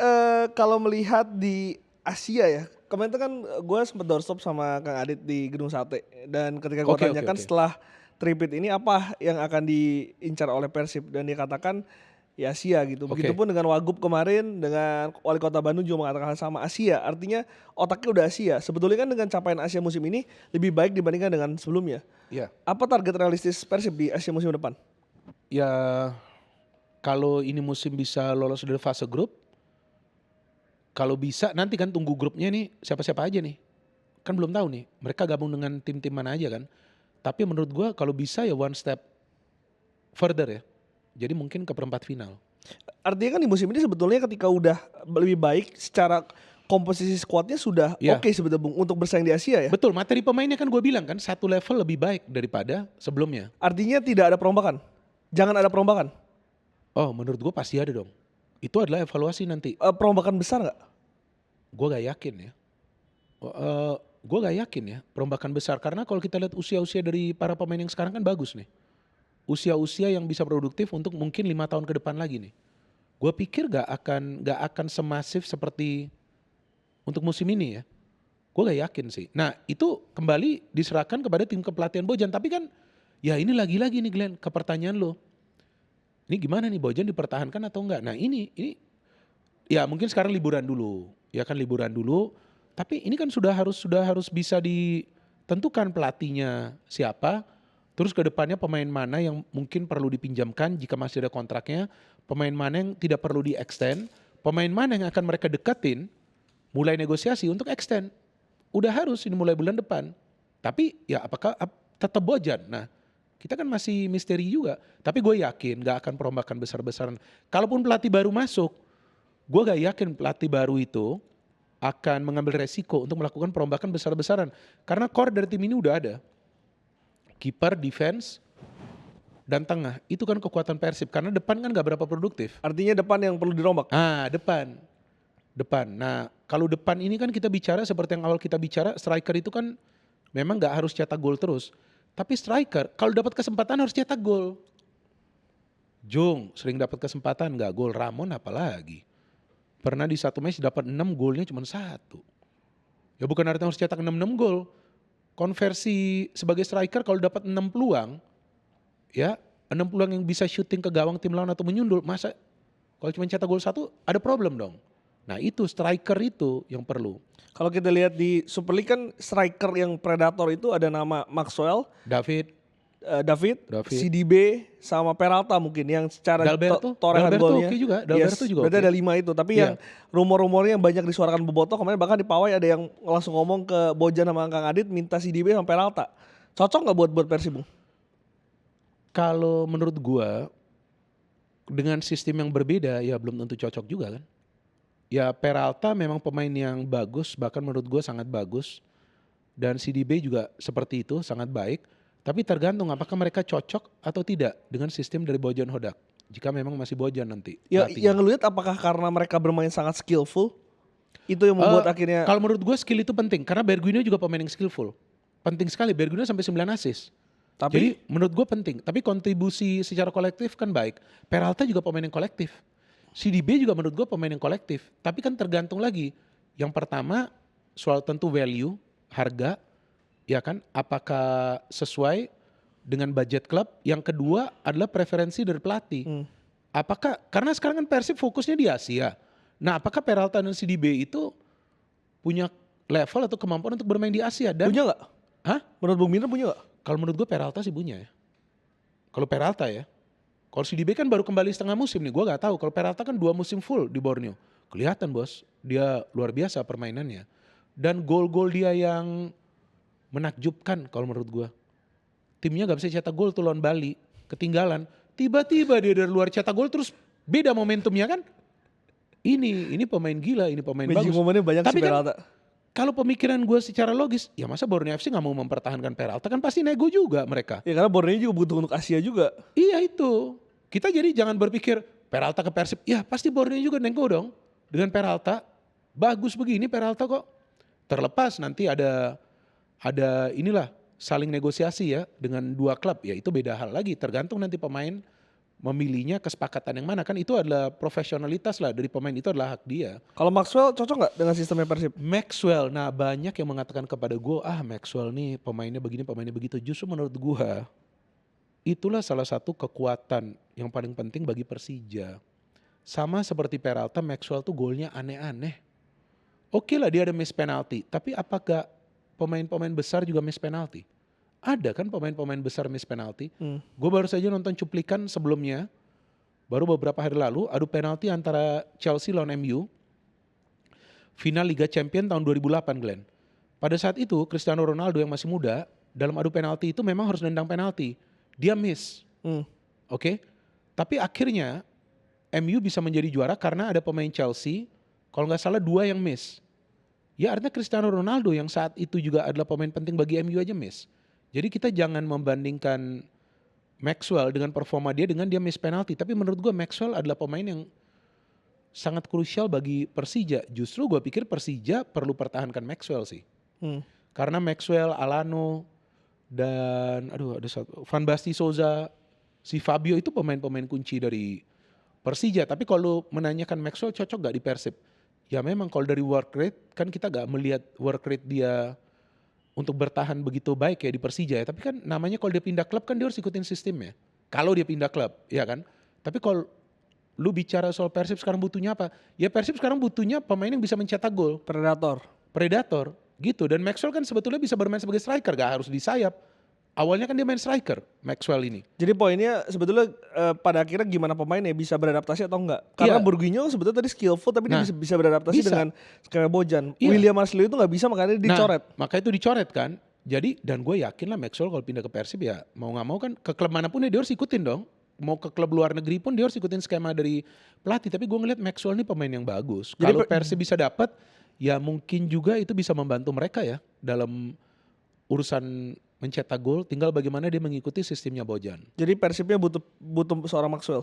kalau melihat di Asia ya, kemarin tuh kan gue sempet doorstop sama Kang Adit di Gedung Sate. Dan ketika gue tanyakan setelah tripit ini apa yang akan diincar oleh Persib. Dan dia katakan ya Asia gitu. Begitupun dengan Wagub kemarin, dengan Wali Kota Bandung juga mengatakan hal sama Asia. Artinya otaknya udah Asia. Sebetulnya kan dengan capaian Asia musim ini lebih baik dibandingkan dengan sebelumnya. Iya. Apa target realistis Persib di Asia musim depan? Ya kalau ini musim bisa lolos dari fase grup, kalau bisa nanti kan tunggu grupnya nih siapa-siapa aja nih. Kan belum tahu nih mereka gabung dengan tim-tim mana aja kan. Tapi menurut gue kalau bisa ya one step further ya. Jadi mungkin ke perempat final. Artinya kan di musim ini sebetulnya ketika udah lebih baik secara komposisi skuadnya sudah oke sebetulnya Bung untuk bersaing di Asia ya. Betul, materi pemainnya kan gue bilang kan satu level lebih baik daripada sebelumnya. Artinya tidak ada perombakan. Jangan ada perombakan. Oh menurut gue pasti ada dong. Itu adalah evaluasi nanti. Perombakan besar nggak? Gue gak yakin ya. Gue gak yakin ya perombakan besar. Karena kalau kita lihat usia-usia dari para pemain yang sekarang kan bagus nih. Usia-usia yang bisa produktif untuk mungkin 5 tahun ke depan lagi nih. Gue pikir gak akan semasif seperti untuk musim ini ya. Gue gak yakin sih. Nah itu kembali diserahkan kepada tim kepelatihan Bojan. Tapi kan ya ini lagi-lagi nih Glenn ke pertanyaan lo. Ini gimana nih Bojan dipertahankan atau enggak? Nah ini ya mungkin sekarang liburan dulu. Ya kan liburan dulu. Tapi ini kan sudah harus bisa ditentukan pelatihnya siapa. Terus ke depannya pemain mana yang mungkin perlu dipinjamkan jika masih ada kontraknya. Pemain mana yang tidak perlu di-extend. Pemain mana yang akan mereka deketin. Mulai negosiasi untuk extend. Udah harus ini mulai bulan depan. Tapi ya apakah tetap Bojan? Nah Kita kan masih misteri juga. Tapi gue yakin gak akan perombakan besar-besaran. Kalaupun pelatih baru masuk, gue gak yakin pelatih baru itu akan mengambil resiko untuk melakukan perombakan besar-besaran. Karena core dari tim ini udah ada. Kiper, defense, dan tengah. Itu kan kekuatan Persib. Karena depan kan gak berapa produktif. Artinya depan yang perlu dirombak. Depan. Nah kalau depan ini kan kita bicara seperti yang awal kita bicara, striker itu kan memang gak harus cetak gol terus. Tapi striker kalau dapat kesempatan harus cetak gol. Jung sering dapat kesempatan gak gol, Ramon apalagi. Pernah di satu match dapat 6 golnya cuma 1. Ya bukan artinya harus cetak 6 gol. Konversi sebagai striker kalau dapat 6 peluang, ya 6 peluang yang bisa shooting ke gawang tim lawan atau menyundul, masa kalau cuma cetak gol 1 ada problem dong. Nah itu striker itu yang perlu. Kalau kita lihat di Super League kan striker yang predator itu ada nama Maxwell, David, CDB sama Peralta mungkin yang secara torehan golnya. Oke juga, Dalberto juga berarti ada 5 itu. Tapi yang rumor-rumornya yang banyak disuarakan Bobotoh kemarin bahkan di Pawai ada yang langsung ngomong ke Bojan sama Kang Adit minta CDB sama Peralta. Cocok nggak buat Persib, Bung? Kalau menurut gua dengan sistem yang berbeda ya belum tentu cocok juga kan. Ya Peralta memang pemain yang bagus, bahkan menurut gue sangat bagus. Dan CDB juga seperti itu, sangat baik. Tapi tergantung apakah mereka cocok atau tidak dengan sistem dari Bojan Hodak. Jika memang masih Bojan nanti. Ya, yang lu lihat apakah karena mereka bermain sangat skillful? Itu yang membuat akhirnya... Kalau menurut gue skill itu penting. Karena Bergwijn juga pemain yang skillful. Penting sekali, Bergwijn sampai 9 assist. Jadi menurut gue penting. Tapi kontribusi secara kolektif kan baik. Peralta juga pemain yang kolektif. CDB juga menurut gue pemain yang kolektif. Tapi kan tergantung lagi. Yang pertama soal tentu value, harga. Ya kan, apakah sesuai dengan budget klub. Yang kedua adalah preferensi dari pelatih. Apakah, karena sekarang kan Persib fokusnya di Asia. Nah apakah Peralta dan CDB itu punya level atau kemampuan untuk bermain di Asia? Dan, punya gak? Hah? Menurut Bung Mirna punya gak? Kalau menurut gue Peralta sih punya ya. Kalau Peralta ya. Kalau CDB kan baru kembali setengah musim nih, gue gak tahu. Kalau Peralta kan 2 musim full di Borneo. Kelihatan bos, dia luar biasa permainannya. Dan gol-gol dia yang menakjubkan kalau menurut gue. Timnya gak bisa cetak gol tuh lawan Bali, ketinggalan. Tiba-tiba dia dari luar cetak gol terus beda momentumnya kan. Ini pemain gila, ini pemain bagus. Momennya banyak tapi si Peralta. Kan, kalau pemikiran gue secara logis, ya masa Borneo FC gak mau mempertahankan Peralta, kan pasti nego juga mereka. Ya karena Borneo juga butuh untuk Asia juga. Iya itu. Kita jadi jangan berpikir Peralta ke Persib, ya pasti Borneo juga nego dong. Dengan Peralta, bagus begini Peralta kok. Terlepas nanti ada inilah saling negosiasi ya dengan 2 klub, ya itu beda hal lagi. Tergantung nanti pemain memilihnya kesepakatan yang mana, kan itu adalah profesionalitas lah dari pemain, itu adalah hak dia. Kalau Maxwell cocok nggak dengan sistemnya Persib? Maxwell, nah banyak yang mengatakan kepada gue, Maxwell nih pemainnya begini, pemainnya begitu. Justru menurut gue itulah salah satu kekuatan yang paling penting bagi Persija. Sama seperti Peralta, Maxwell tuh golnya aneh-aneh. Oke lah dia ada miss penalti, tapi apakah pemain-pemain besar juga miss penalti? Ada kan pemain-pemain besar miss penalti. Gue baru saja nonton cuplikan sebelumnya, baru beberapa hari lalu, adu penalti antara Chelsea lawan MU. Final Liga Champions tahun 2008 Glenn. Pada saat itu Cristiano Ronaldo yang masih muda, dalam adu penalti itu memang harus nendang penalti. Dia miss. Oke. Tapi akhirnya MU bisa menjadi juara karena ada pemain Chelsea, kalau nggak salah 2 yang miss. Ya artinya Cristiano Ronaldo yang saat itu juga adalah pemain penting bagi MU aja miss. Jadi kita jangan membandingkan Maxwell dengan performa dia dengan dia miss penalti. Tapi menurut gue Maxwell adalah pemain yang sangat krusial bagi Persija. Justru gue pikir Persija perlu pertahankan Maxwell sih. Karena Maxwell, Alano, dan Van Basten Souza, si Fabio itu pemain-pemain kunci dari Persija. Tapi kalau menanyakan Maxwell cocok gak di Persib? Ya memang kalau dari work rate kan kita gak melihat work rate dia untuk bertahan begitu baik ya di Persija ya. Tapi kan namanya kalau dia pindah klub kan dia harus ikutin sistemnya. Kalau dia pindah klub ya kan. Tapi kalau lu bicara soal Persib sekarang butuhnya apa? Ya Persib sekarang butuhnya pemain yang bisa mencetak gol. Predator gitu. Dan Maxwell kan sebetulnya bisa bermain sebagai striker, gak harus di sayap. Awalnya kan dia main striker, Maxwell ini. Jadi poinnya sebetulnya pada akhirnya gimana pemainnya bisa beradaptasi atau enggak? Karena Burguinho sebetulnya tadi skillful tapi dia bisa beradaptasi dengan skema Bojan. William Marcelino itu nggak bisa makanya dicoret. Maka itu dicoret kan. Jadi dan gue yakin lah Maxwell kalau pindah ke Persib ya mau nggak mau kan ke klub manapun ya dia harus ikutin dong. Mau ke klub luar negeri pun dia harus ikutin skema dari pelatih. Tapi gue ngeliat Maxwell ini pemain yang bagus. Jadi Kalau Persib bisa dapat ya mungkin juga itu bisa membantu mereka ya dalam urusan mencetak gol. Tinggal bagaimana dia mengikuti sistemnya Bojan. Jadi Persibnya butuh seorang Maxwell.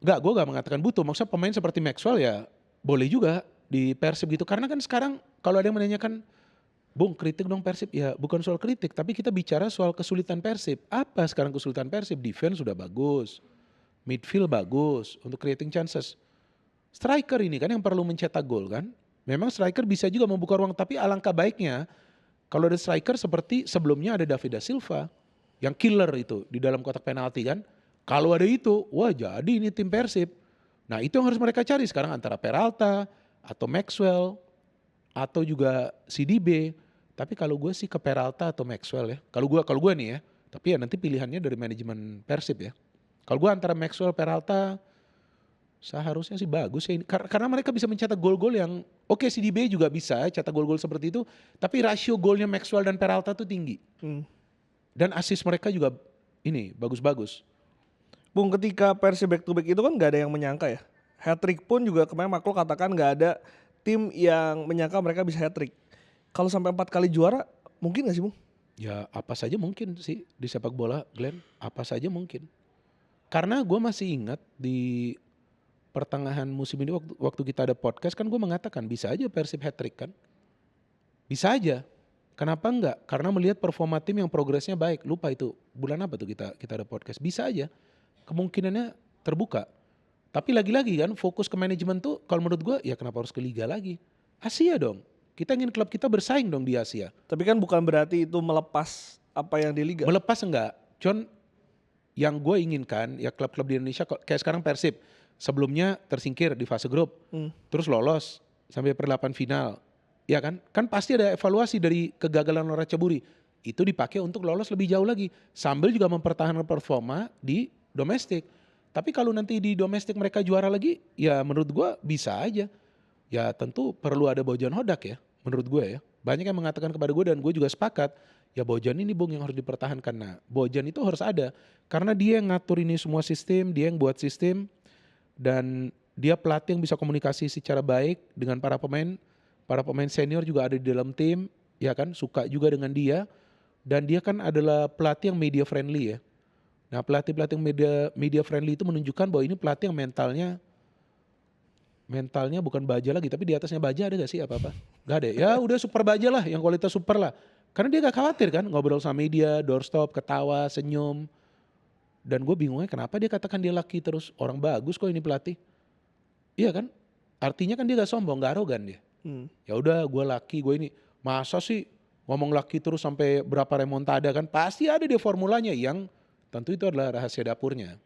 Gue gak mengatakan butuh. Maksudnya pemain seperti Maxwell ya boleh juga di Persib gitu. Karena kan sekarang kalau ada yang menanyakan, Bung kritik dong Persib. Ya bukan soal kritik, tapi kita bicara soal kesulitan Persib. Apa sekarang kesulitan Persib? Defense sudah bagus, midfield bagus untuk creating chances. Striker ini kan yang perlu mencetak gol kan. Memang striker bisa juga membuka ruang, tapi alangkah baiknya kalau ada striker seperti sebelumnya ada David da Silva yang killer itu di dalam kotak penalti kan. Kalau ada itu, wah jadi ini tim Persib. Nah itu yang harus mereka cari sekarang antara Peralta atau Maxwell atau juga CDB. Tapi kalau gue sih ke Peralta atau Maxwell ya. Kalau gue nih ya. Tapi ya nanti pilihannya dari manajemen Persib ya. Kalau gue antara Maxwell, Peralta, seharusnya sih bagus ya. Karena mereka bisa mencetak gol-gol yang oke CDB juga bisa cetak gol-gol seperti itu. Tapi rasio golnya Maxwell dan Peralta tuh tinggi. Dan assist mereka juga ini bagus-bagus. Bung, ketika Persib back to back itu kan gak ada yang menyangka ya. Hat-trick pun juga kemarin Maklo katakan gak ada tim yang menyangka mereka bisa hat-trick. Kalau sampai 4 kali juara, mungkin gak sih Bung? Ya apa saja mungkin sih di sepak bola Glenn, apa saja mungkin. Karena gue masih ingat di pertengahan musim ini waktu kita ada podcast kan gue mengatakan bisa aja Persib hat-trick kan. Bisa aja. Kenapa enggak? Karena melihat performa tim yang progresnya baik. Lupa itu bulan apa tuh kita ada podcast. Bisa aja. Kemungkinannya terbuka. Tapi lagi-lagi kan fokus ke manajemen tuh kalau menurut gue ya kenapa harus ke liga lagi. Asia dong. Kita ingin klub kita bersaing dong di Asia. Tapi kan bukan berarti itu melepas apa yang di liga. Melepas enggak. Cuman yang gue inginkan ya klub-klub di Indonesia kayak sekarang Persib. Sebelumnya tersingkir di fase grup. Terus lolos sampai per-8 final. Ya kan? Kan pasti ada evaluasi dari kegagalan Raja Buri. Itu dipakai untuk lolos lebih jauh lagi. Sambil juga mempertahankan performa di domestik. Tapi kalau nanti di domestik mereka juara lagi, ya menurut gue bisa aja. Ya tentu perlu ada Bojan Hodak ya, menurut gue ya. Banyak yang mengatakan kepada gue dan gue juga sepakat. Ya Bojan ini Bung yang harus dipertahankan. Nah Bojan itu harus ada. Karena dia yang ngatur ini semua sistem, dia yang buat sistem. Dan dia pelatih yang bisa komunikasi secara baik dengan para pemain. Para pemain senior juga ada di dalam tim, ya kan, suka juga dengan dia. Dan dia kan adalah pelatih yang media friendly ya. Nah pelatih-pelatih media friendly itu menunjukkan bahwa ini pelatih yang mentalnya bukan baja lagi, tapi di atasnya baja ada gak sih apa-apa? Gak ada. Ya udah super baja lah, yang kualitas super lah. Karena dia gak khawatir kan ngobrol sama media, doorstop, ketawa, senyum. Dan gue bingungnya kenapa dia katakan dia laki terus. Orang bagus kok ini pelatih. Iya kan? Artinya kan dia gak sombong, gak arogan dia. Ya udah gue laki, gue ini. Masa sih ngomong laki terus sampai berapa remontada kan? Pasti ada dia formulanya yang tentu itu adalah rahasia dapurnya.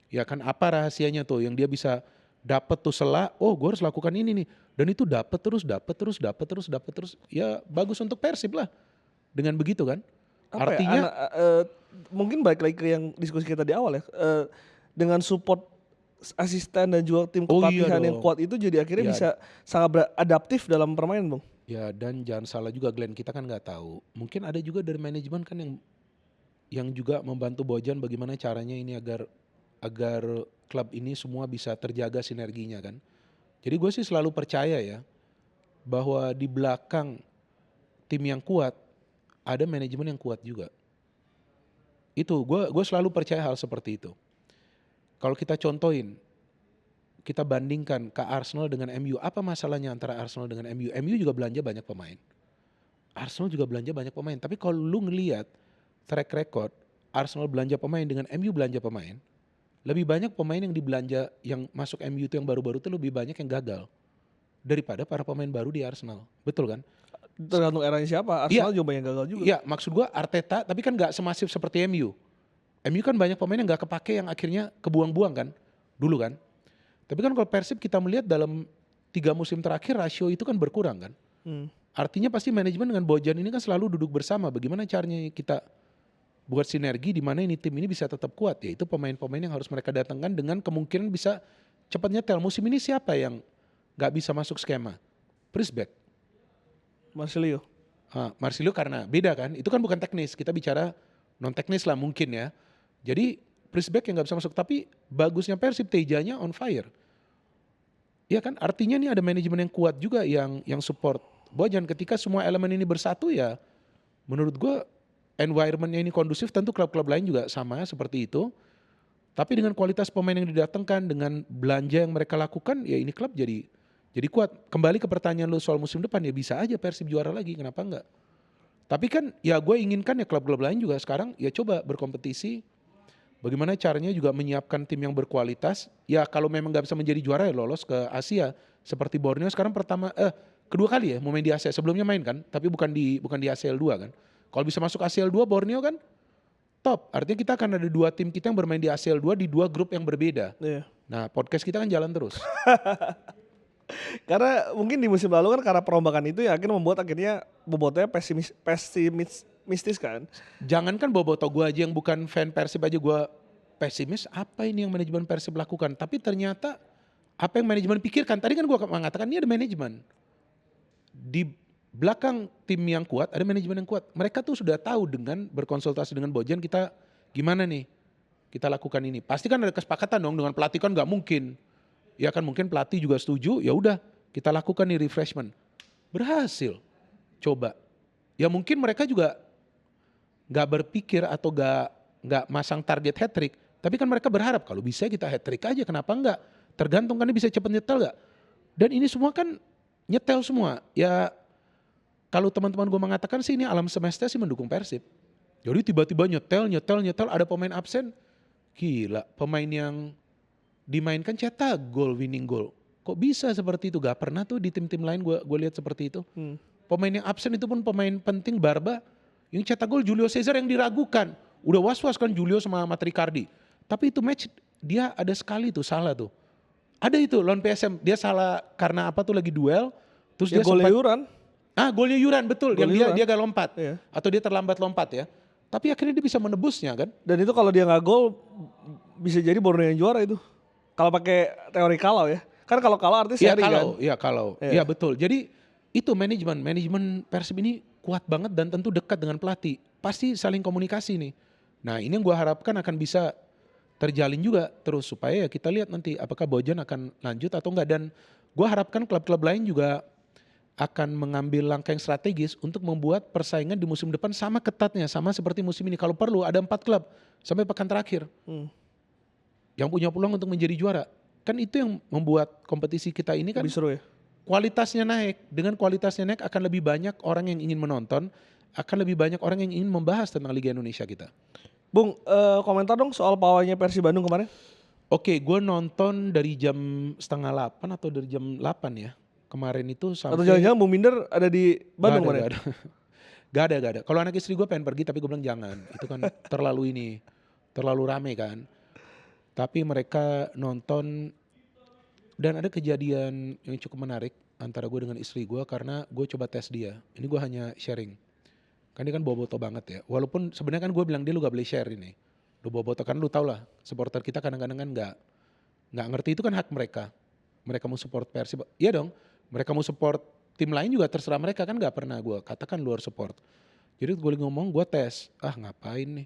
Ya kan apa rahasianya tuh yang dia bisa dapat tuh selah, oh gue harus lakukan ini nih. Dan itu dapat terus. Ya bagus untuk Persib lah. Dengan begitu kan. Apa artinya ya, mungkin balik lagi ke yang diskusi kita di awal ya. Dengan support asisten dan juga tim kepelatihan yang kuat itu jadi akhirnya bisa sangat adaptif dalam permainan Bung. Ya dan jangan salah juga Glenn, kita kan nggak tahu. Mungkin ada juga dari manajemen kan yang juga membantu Bojan bagaimana caranya ini agar klub ini semua bisa terjaga sinerginya kan. Jadi gue sih selalu percaya ya bahwa di belakang tim yang kuat ada manajemen yang kuat juga. Itu gue selalu percaya hal seperti itu. Kalau kita contohin, kita bandingkan ke Arsenal dengan MU, apa masalahnya antara Arsenal dengan MU? MU juga belanja banyak pemain. Arsenal juga belanja banyak pemain. Tapi kalau lu ngelihat track record Arsenal belanja pemain dengan MU belanja pemain, lebih banyak pemain yang dibelanja yang masuk MU itu yang baru-baru itu lebih banyak yang gagal daripada para pemain baru di Arsenal. Betul kan? Tergantung eranya siapa, Arsenal juga banyak gagal juga. Iya, maksud gua Arteta tapi kan gak semasif seperti MU. MU kan banyak pemain yang gak kepake yang akhirnya kebuang-buang kan dulu kan. Tapi kan kalau Persib kita melihat dalam 3 musim terakhir rasio itu kan berkurang kan. Artinya pasti manajemen dengan Bojan ini kan selalu duduk bersama bagaimana caranya kita buat sinergi di mana ini tim ini bisa tetap kuat. Yaitu pemain-pemain yang harus mereka datangkan dengan kemungkinan bisa cepat nyetel. Musim ini siapa yang gak bisa masuk skema? Prisbeck. Marcelio. Marsilio karena beda kan, itu kan bukan teknis, kita bicara non teknis lah mungkin ya. Jadi Prisbeck yang nggak bisa masuk, tapi bagusnya Persib Tejanya on fire. Iya kan, artinya nih ada manajemen yang kuat juga yang support Bojan. Ketika semua elemen ini bersatu ya, menurut gue environmentnya ini kondusif. Tentu klub-klub lain juga sama seperti itu. Tapi dengan kualitas pemain yang didatangkan, dengan belanja yang mereka lakukan, ya ini klub jadi kuat. Kembali ke pertanyaan lu soal musim depan, ya bisa aja Persib juara lagi, kenapa enggak? Tapi kan ya gue inginkan ya klub-klub lain juga sekarang ya coba berkompetisi. Bagaimana caranya juga menyiapkan tim yang berkualitas. Ya kalau memang nggak bisa menjadi juara ya lolos ke Asia. Seperti Borneo sekarang kedua kali ya mau main di Asia. Sebelumnya main kan, tapi bukan di ACL 2 kan. Kalau bisa masuk ACL 2 Borneo kan top. Artinya kita akan ada 2 tim kita yang bermain di ACL 2 di 2 grup yang berbeda. Iya. Nah podcast kita kan jalan terus. Karena mungkin di musim lalu kan karena perombakan itu ya akhirnya bobotnya pesimistis kan. Jangankan Boboto, gue aja yang bukan fan Persib aja gue pesimis. Apa ini yang manajemen Persib lakukan? Tapi ternyata apa yang manajemen pikirkan? Tadi kan gue mengatakan ini ada manajemen. Di belakang tim yang kuat ada manajemen yang kuat. Mereka tuh sudah tahu dengan berkonsultasi dengan Bojan kita gimana nih kita lakukan ini. Pasti kan ada kesepakatan dong dengan pelatih, kan nggak mungkin. Ya kan mungkin pelatih juga setuju, ya udah kita lakukan nih refreshment. Berhasil. Coba. Ya mungkin mereka juga nggak berpikir atau nggak masang target hat-trick, tapi kan mereka berharap kalau bisa kita hat-trick aja, kenapa enggak? Tergantung kan bisa cepet nyetel nggak? Dan ini semua kan nyetel semua. Ya kalau teman-teman gue mengatakan sih ini alam semesta sih mendukung Persib. Jadi tiba-tiba nyetel, ada pemain absen. Gila, pemain yang dimainkan cetak gol, winning goal. Kok bisa seperti itu? Gak pernah tuh di tim-tim lain gue lihat seperti itu. Pemain yang absen itu pun pemain penting, Barba. Yang cetak gol Julio Cesar yang diragukan. Udah was-was kan Julio sama Ricardi. Tapi itu match dia ada sekali tuh salah tuh. Ada itu lawan PSM, dia salah karena apa tuh lagi duel. Terus Ya dia golnya Yuran. Golnya Yuran betul. Gol Yang Yuran. dia gak lompat. Iya. Atau dia terlambat lompat ya. Tapi akhirnya dia bisa menebusnya kan. Dan itu kalau dia nggak gol bisa jadi Borneo yang juara itu. Kalau pakai teori kalau ya. Kan kalau kalau artinya seri kan. Iya kalau. Iya betul. Jadi itu manajemen Persib ini kuat banget dan tentu dekat dengan pelatih. Pasti saling komunikasi nih. Nah ini yang gue harapkan akan bisa terjalin juga terus supaya ya kita lihat nanti apakah Bojan akan lanjut atau enggak. Dan gue harapkan klub-klub lain juga akan mengambil langkah yang strategis untuk membuat persaingan di musim depan sama ketatnya, sama seperti musim ini. Kalau perlu ada 4 klub sampai pekan terakhir yang punya peluang untuk menjadi juara. Kan itu yang membuat kompetisi kita ini kan Lebih seru ya. kualitasnya naik. Dengan kualitasnya naik akan lebih banyak orang yang ingin menonton, akan lebih banyak orang yang ingin membahas tentang Liga Indonesia kita. Bung, komentar dong soal pawainya Persib Bandung kemarin. Oke, gue nonton dari jam 7:30 atau dari jam 8 ya. Kemarin itu sampai... Atau jangan-jangan Bung Minder ada di Bandung kemarin? Gak ada. Kalau anak istri gue pengen pergi tapi gue bilang jangan. Itu kan terlalu rame kan. Tapi mereka nonton dan ada kejadian yang cukup menarik antara gue dengan istri gue karena gue coba tes dia. Ini gue hanya sharing. Kan dia kan boboto banget ya. Walaupun sebenarnya kan gue bilang dia lu gak boleh share ini. Lu boboto kan lu tau lah. Supporter kita kadang-kadang kan gak ngerti, itu kan hak mereka. Mereka mau support Persib. Iya dong. Mereka mau support tim lain juga terserah mereka, kan gak pernah gue katakan luar support. Jadi gue ngomong, gue tes. Ngapain nih.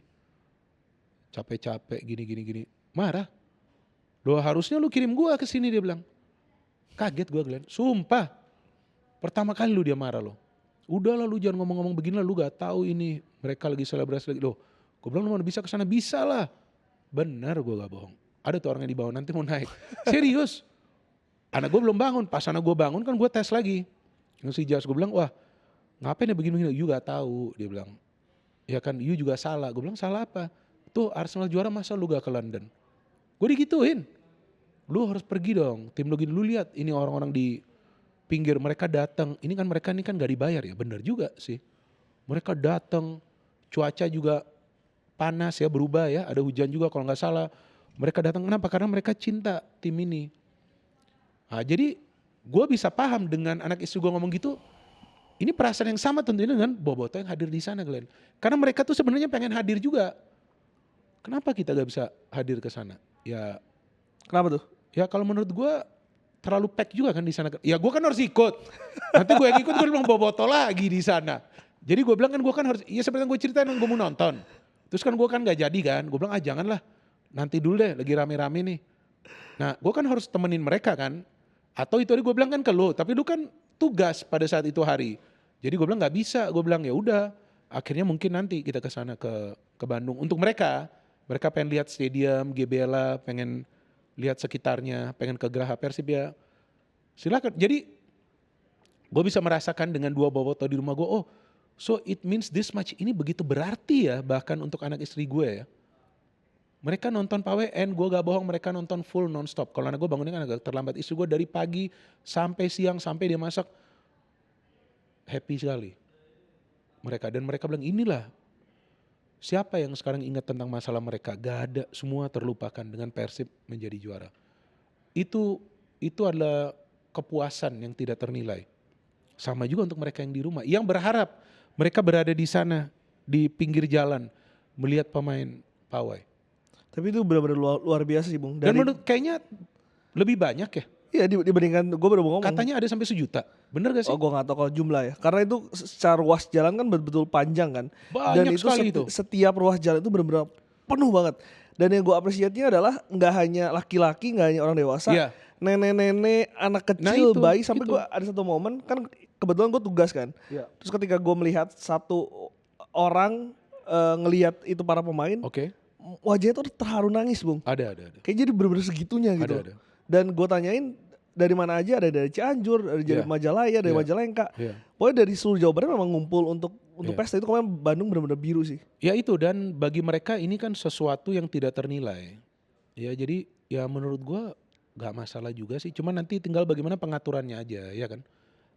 Capek-capek gini. Marah. Loh harusnya lu kirim gue ke sini, dia bilang. Kaget gue Glenn. Sumpah. Pertama kali lu dia marah loh. Udah lah lu jangan ngomong-ngomong begini lah, lu gak tahu ini. Mereka lagi selebrasi lagi. Loh, gue bilang lu mana bisa kesana, bisa lah. Benar, gue gak bohong. Ada tuh orang yang di bawah nanti mau naik. Serius. Anak gue belum bangun, pas anak gue bangun kan gue tes lagi. Yang si Jas, gue bilang wah ngapain ya begini-begini. You gak tahu, dia bilang. Ya kan, you juga salah. Gue bilang salah apa? Tuh Arsenal juara masa lu gak ke London? Gue digituin. Lu harus pergi dong. Tim lu gini, lu lihat ini orang-orang di pinggir mereka datang. Ini kan mereka ini kan gak dibayar ya. Bener juga sih. Mereka datang, cuaca juga panas ya, berubah ya. Ada hujan juga kalau gak salah. Mereka datang kenapa? Karena mereka cinta tim ini. Nah, jadi gue bisa paham dengan anak istri gue ngomong gitu. Ini perasaan yang sama tentunya dengan boboto yang hadir di sana, Glenn. Karena mereka tuh sebenarnya pengen hadir juga. Kenapa kita gak bisa hadir ke sana? Ya, Kenapa tuh? ya kalau menurut gue terlalu pack juga kan di sana. Ya gue kan harus ikut. Nanti gue yang ikut gue bilang boboto lagi di sana. Jadi gue bilang kan gue kan harus, ya seperti yang gue ceritain gue mau nonton. Terus kan gue kan gak jadi kan, gue bilang janganlah, nanti dulu deh lagi rame-rame nih. Nah gue kan harus temenin mereka kan. Atau itu tadi gue bilang kan ke lo, tapi lu kan tugas pada saat itu hari. Jadi gue bilang gak bisa, gue bilang ya udah. Akhirnya mungkin nanti kita ke sana ke Bandung. Untuk mereka pengen lihat stadium, GBLA, pengen lihat sekitarnya, pengen ke Geraha Persib ya. Silakan. Jadi gue bisa merasakan dengan 2 boboto di rumah gue, oh so it means this much, ini begitu berarti ya bahkan untuk anak istri gue ya. Mereka nonton PAWN, gue gak bohong, mereka nonton full non-stop. Kalau anak gue bangunnya kan agak terlambat, istri gue dari pagi sampai siang, sampai dia masak, happy sekali mereka. Dan mereka bilang inilah, siapa yang sekarang ingat tentang masalah mereka? Gak ada, semua terlupakan dengan Persib menjadi juara. Itu adalah kepuasan yang tidak ternilai. Sama juga untuk mereka yang di rumah, yang berharap mereka berada di sana, di pinggir jalan, melihat pemain pawai. Tapi itu benar-benar luar biasa sih Bung. Dan menurut kayaknya lebih banyak ya. Iya dibandingkan gue baru ngomong. Katanya ada sampai 1 juta, bener gak sih? Oh gue gak tahu kalau jumlah ya. Karena itu secara ruas jalan kan betul-betul panjang kan. Banyak Dan itu sekali itu. setiap ruas jalan itu benar-benar penuh banget. Dan yang gue apresiasinya adalah gak hanya laki-laki, gak hanya orang dewasa. Iya. Nenek-nenek, anak kecil, bayi. Sampai gue ada satu momen kan kebetulan gue tugas kan. Iya. Terus ketika gue melihat satu orang ngelihat itu para pemain. Oke. Wajahnya tuh terharu nangis Bung. Ada. Kayak jadi bener-bener segitunya gitu. Ada. Dan gue tanyain dari mana aja, ada dari Cianjur, dari Majalaya, dari Majalengka. Pokoknya dari seluruh Jawa Barat memang ngumpul untuk pesta itu. Kemarin Bandung bener-bener biru sih. Ya itu, dan bagi mereka ini kan sesuatu yang tidak ternilai. Ya jadi ya menurut gue gak masalah juga sih. Cuma nanti tinggal bagaimana pengaturannya aja ya kan.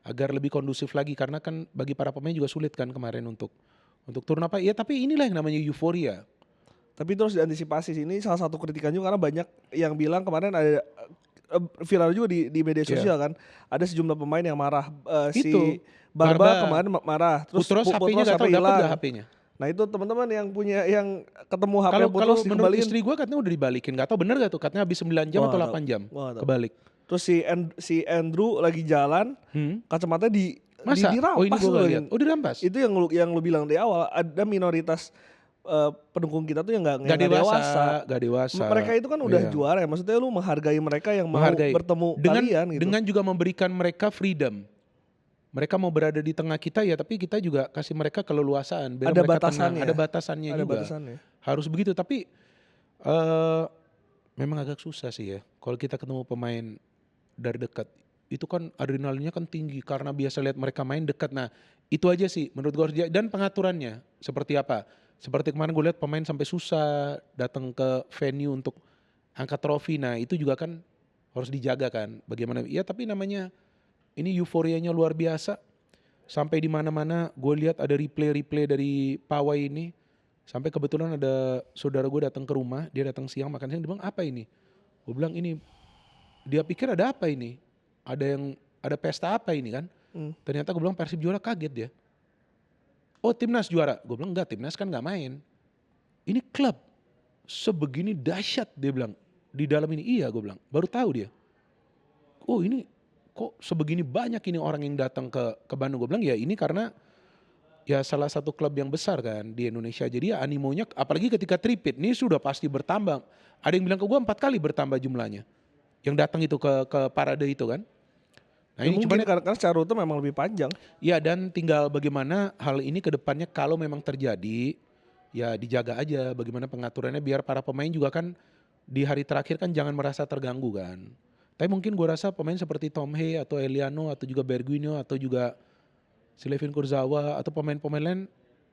Agar lebih kondusif lagi, karena kan bagi para pemain juga sulit kan kemarin untuk turun apa. Ya tapi inilah yang namanya euforia. Tapi terus diantisipasi sih, ini salah satu kritikan juga karena banyak yang bilang kemarin ada viral juga di media sosial kan, ada sejumlah pemain yang marah. Si Barba kemarin marah, terus Putros HP-nya gak tahu dapat gak HP-nya. Nah itu teman-teman yang punya yang ketemu HP kalau Putros menurut istri gue katanya udah dibalikin, gak tahu bener gak tuh, katanya habis 9 jam atau 8 jam kebalik. Terus si Andrew lagi jalan, kacamatanya dirampas. Oh ini gue gak lihat. Oh dirampas. Itu yang lu bilang di awal, ada minoritas pendukung kita tuh yang gak dewasa. Mereka itu kan udah juara ya, maksudnya lu menghargai mereka yang mau bertemu kalian gitu. Dengan juga memberikan mereka freedom. Mereka mau berada di tengah kita ya, tapi kita juga kasih mereka keleluasaan. Biar ada mereka batasannya. Tenang. Ada batasannya juga. Harus begitu, tapi memang agak susah sih ya. Kalau kita ketemu pemain dari dekat, itu kan adrenalinnya kan tinggi karena biasa lihat mereka main dekat. Nah itu aja sih menurut gue. Dan pengaturannya seperti apa? Seperti kemarin gue lihat pemain sampai susah datang ke venue untuk angkat trofi. Nah itu juga kan harus dijaga kan. Bagaimana? Ya tapi namanya ini euforianya luar biasa. Sampai di mana-mana gue lihat ada replay dari pawai ini. Sampai kebetulan ada saudara gue datang ke rumah, dia datang siang makan siang, dia bilang apa ini? Gue bilang ini, dia pikir ada apa ini? Ada pesta apa ini kan? Ternyata gue bilang Persib juara, kaget dia. Oh timnas juara, gue bilang enggak, timnas kan gak main. Ini klub sebegini dahsyat, dia bilang di dalam ini. Iya gue bilang, baru tahu dia. Oh ini kok sebegini banyak ini orang yang datang ke Bandung. Gue bilang ya ini karena ya salah satu klub yang besar kan di Indonesia. Jadi ya animonya, apalagi ketika tripit, ini sudah pasti bertambah. Ada yang bilang ke gue 4 kali bertambah jumlahnya. Yang datang itu ke parade itu kan. Nah ini mungkin karena secara rute memang lebih panjang. Ya dan tinggal bagaimana hal ini ke depannya kalau memang terjadi, ya dijaga aja bagaimana pengaturannya biar para pemain juga kan di hari terakhir kan jangan merasa terganggu kan. Tapi mungkin gue rasa pemain seperti Tom Hey atau Eliano atau juga Berguinho atau juga si Levin Kurzawa atau pemain-pemain lain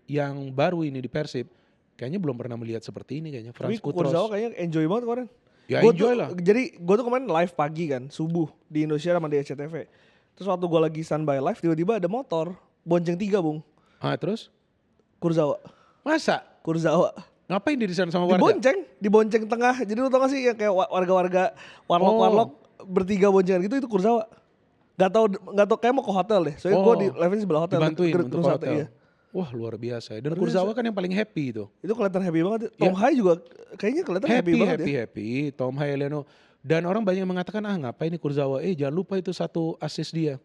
yang baru ini di Persib kayaknya belum pernah melihat seperti ini kayaknya. Tapi Kurzawa kayaknya enjoy banget kemarin. Ya enjoy lah. Jadi gue tuh kemarin live pagi kan, subuh di Indonesia sama di SCTV. Terus waktu gue lagi standby live, tiba-tiba ada motor, bonceng 3 Bung. Ah terus? Kurzawa. Masa? Kurzawa. Ngapain di sana sama warga? Dibonceng tengah. Jadi lu tau gak sih yang kayak warga-warga warlock bertiga boncengan gitu, itu Kurzawa. Gak tau kayak mau ke hotel deh. Soalnya gue di live sebelah hotel. Dibantuin untuk hotel. Iya. Wah luar biasa ya. Dan Kurzawa kan yang paling happy itu. Itu kelihatan happy banget. Tom Hai juga kayaknya kelihatan happy banget ya. Happy. Tom Hai, Eliano. Dan orang banyak yang mengatakan ngapain ini Kurzawa. Jangan lupa itu 1 assist dia.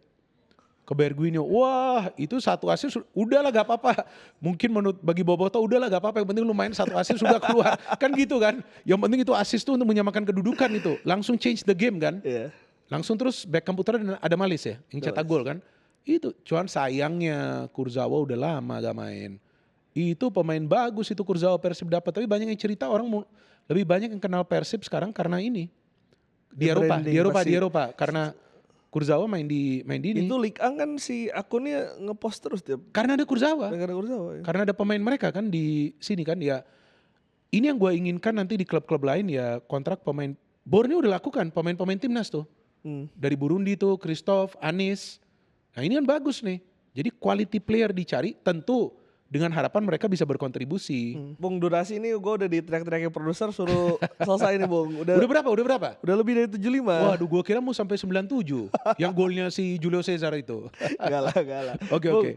ke Berguinho. Wah, itu satu asis udahlah gak apa-apa. Mungkin menurut bagi Boboto udahlah gak apa-apa, yang penting lu main satu asis sudah keluar. Kan gitu kan. Yang penting itu asis tuh untuk menyamakan kedudukan itu. Langsung change the game kan. Iya. Langsung terus Beckham putra dan ada Malis ya yang cetak gol kan. Itu cuman sayangnya Kurzawa udah lama gak main. Itu pemain bagus itu Kurzawa Persib dapat, tapi banyak yang cerita orang lebih banyak yang kenal Persib sekarang karena ini. Di Eropa karena Kurzawa main di ini. Itu Ligue 1 kan si akunnya ngepost terus tiap. Karena ada Kurzawa. Gara-gara Kurzawa ya. Karena ada pemain mereka kan di sini kan ya. Ini yang gue inginkan nanti di klub-klub lain ya, kontrak pemain. Borneo udah lakukan pemain-pemain timnas tuh. Dari Burundi tuh Christophe, Anis. Nah ini kan bagus nih. Jadi quality player dicari tentu dengan harapan mereka bisa berkontribusi. Bung, durasi ini gue udah di teriak-teriakin produser suruh selesai nih Bung. Udah berapa? Udah lebih dari 75. Waduh, gue kira mau sampai 97. Yang golnya si Julio Cesar itu. Gak lah. Oke.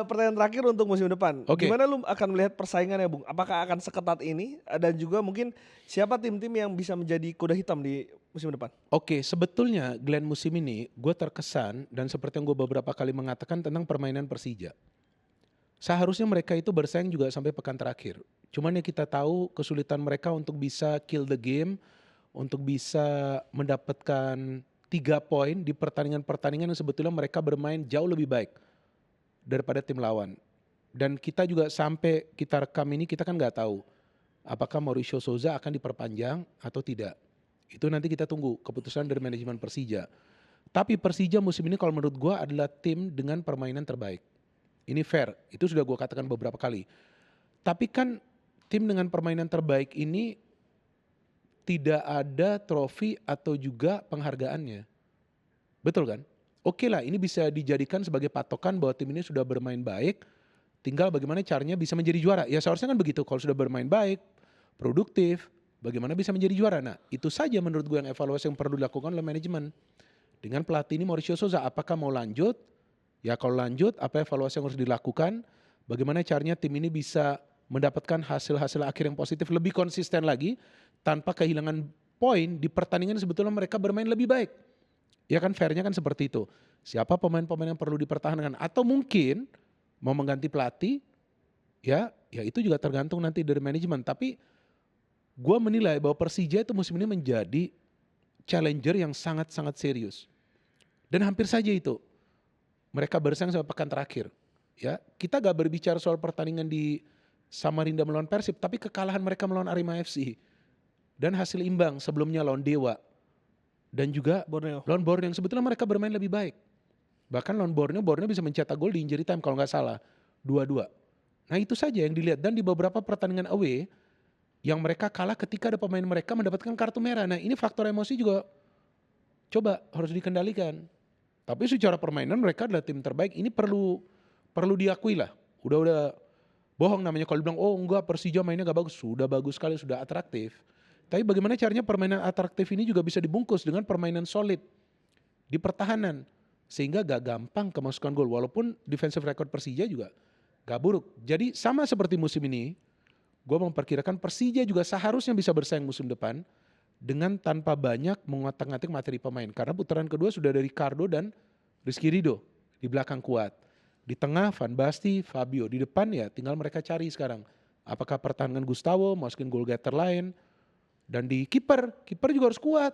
Pertanyaan terakhir untuk musim depan. Oke. Gimana lu akan melihat persaingannya Bung? Apakah akan seketat ini? Dan juga mungkin siapa tim-tim yang bisa menjadi kuda hitam di musim depan? Oke, sebetulnya Glenn musim ini gue terkesan dan seperti yang gue beberapa kali mengatakan tentang permainan Persija. Seharusnya mereka itu bersaing juga sampai pekan terakhir. Cuman ya kita tahu kesulitan mereka untuk bisa kill the game, untuk bisa mendapatkan 3 poin di pertandingan-pertandingan yang sebetulnya mereka bermain jauh lebih baik daripada tim lawan. Dan kita juga sampai kita rekam ini kita kan nggak tahu apakah Mauricio Souza akan diperpanjang atau tidak. Itu nanti kita tunggu keputusan dari manajemen Persija. Tapi Persija musim ini kalau menurut gue adalah tim dengan permainan terbaik. Ini fair, itu sudah gue katakan beberapa kali. Tapi kan tim dengan permainan terbaik ini tidak ada trofi atau juga penghargaannya. Betul kan? Oke lah, ini bisa dijadikan sebagai patokan bahwa tim ini sudah bermain baik. Tinggal bagaimana caranya bisa menjadi juara. Ya seharusnya kan begitu, kalau sudah bermain baik, produktif, bagaimana bisa menjadi juara. Nah itu saja menurut gue yang evaluasi yang perlu dilakukan oleh manajemen. Dengan pelatih ini Mauricio Souza, apakah mau lanjut? Ya kalau lanjut, apa evaluasi yang harus dilakukan? Bagaimana caranya tim ini bisa mendapatkan hasil-hasil akhir yang positif, lebih konsisten lagi, tanpa kehilangan poin di pertandingan sebetulnya mereka bermain lebih baik. Ya kan fairnya kan seperti itu. Siapa pemain-pemain yang perlu dipertahankan? Atau mungkin mau mengganti pelatih, ya itu juga tergantung nanti dari manajemen. Tapi gue menilai bahwa Persija itu musim ini menjadi challenger yang sangat-sangat serius. Dan hampir saja itu. Mereka bersaing sampai pekan terakhir. Ya, kita gak berbicara soal pertandingan di Samarinda melawan Persib, tapi kekalahan mereka melawan Arema FC. Dan hasil imbang sebelumnya lawan Dewa. Dan juga lawan Borneo yang sebetulnya mereka bermain lebih baik. Bahkan lawan Borneo bisa mencetak gol di injury time kalau gak salah. 2-2. Nah itu saja yang dilihat. Dan di beberapa pertandingan away, yang mereka kalah ketika ada pemain mereka mendapatkan kartu merah. Nah ini faktor emosi juga coba harus dikendalikan. Tapi secara permainan mereka adalah tim terbaik. Ini perlu diakui lah. Udah bohong namanya kalau bilang oh enggak Persija mainnya gak bagus. Sudah bagus sekali, sudah atraktif. Tapi bagaimana caranya permainan atraktif ini juga bisa dibungkus dengan permainan solid di pertahanan. Sehingga gak gampang kemasukan gol. Walaupun defensive record Persija juga gak buruk. Jadi sama seperti musim ini, gue memperkirakan Persija juga seharusnya bisa bersaing musim depan dengan tanpa banyak mengotak-ngatik materi pemain. Karena putaran kedua sudah dari Ricardo dan Rizky Ridho di belakang kuat. Di tengah Van Basten, Fabio. Di depan ya tinggal mereka cari sekarang. Apakah pertahanan Gustavo, masukin goal getter lain. Dan di kiper juga harus kuat.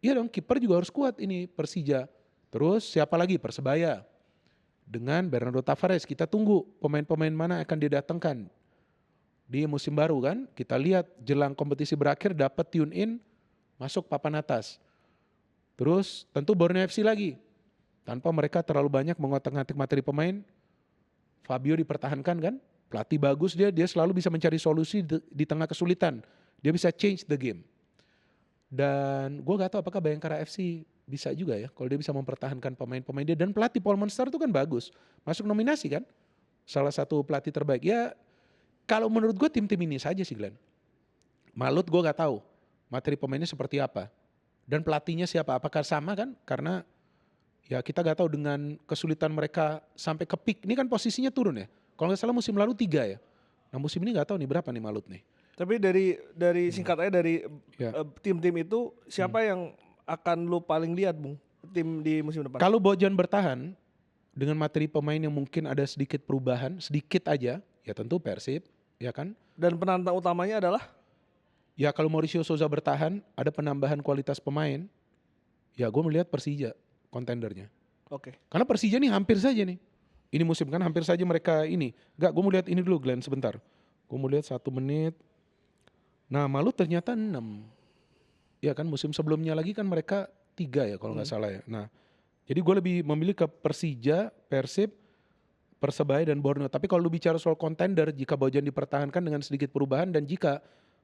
Iya dong, kiper juga harus kuat ini Persija. Terus siapa lagi? Persebaya. Dengan Bernardo Tavares, kita tunggu pemain-pemain mana akan didatangkan di musim baru kan. Kita lihat jelang kompetisi berakhir dapat tune in, masuk papan atas. Terus tentu Borneo FC lagi. Tanpa mereka terlalu banyak mengotak-ngatik materi pemain. Fabio dipertahankan kan. Pelatih bagus dia selalu bisa mencari solusi di tengah kesulitan. Dia bisa change the game. Dan gue gak tahu apakah Bayangkara FC bisa juga ya. Kalau dia bisa mempertahankan pemain-pemain dia. Dan pelatih Paul Monster itu kan bagus. Masuk nominasi kan. Salah satu pelatih terbaik. Ya kalau menurut gue tim-tim ini saja sih Glenn. Malut gue gak tahu materi pemainnya seperti apa. Dan pelatihnya siapa. Apakah sama kan. Karena ya kita gak tahu dengan kesulitan mereka sampai ke peak. Ini kan posisinya turun ya. Kalau gak salah musim lalu 3 ya. Nah musim ini gak tahu nih berapa nih Malut nih. Tapi dari singkat aja dari tim-tim itu siapa yang akan lu paling lihat Bung tim di musim depan? Kalau Bojan bertahan dengan materi pemain yang mungkin ada sedikit perubahan, sedikit aja, ya tentu Persib, ya kan? Dan penantang utamanya adalah? Ya kalau Mauricio Souza bertahan, ada penambahan kualitas pemain, ya gue melihat Persija kontendernya. Oke. Karena Persija nih hampir saja nih. Ini musim kan hampir saja mereka ini. Enggak, gue mau lihat ini dulu Glenn sebentar. Gue mau lihat 1 menit. Nah malu ternyata 6. Ya kan musim sebelumnya lagi kan mereka 3 ya kalau nggak salah ya. Nah jadi gue lebih memilih ke Persija, Persib, Persebaya dan Borneo. Tapi kalau lu bicara soal kontender, jika Bojan dipertahankan dengan sedikit perubahan dan jika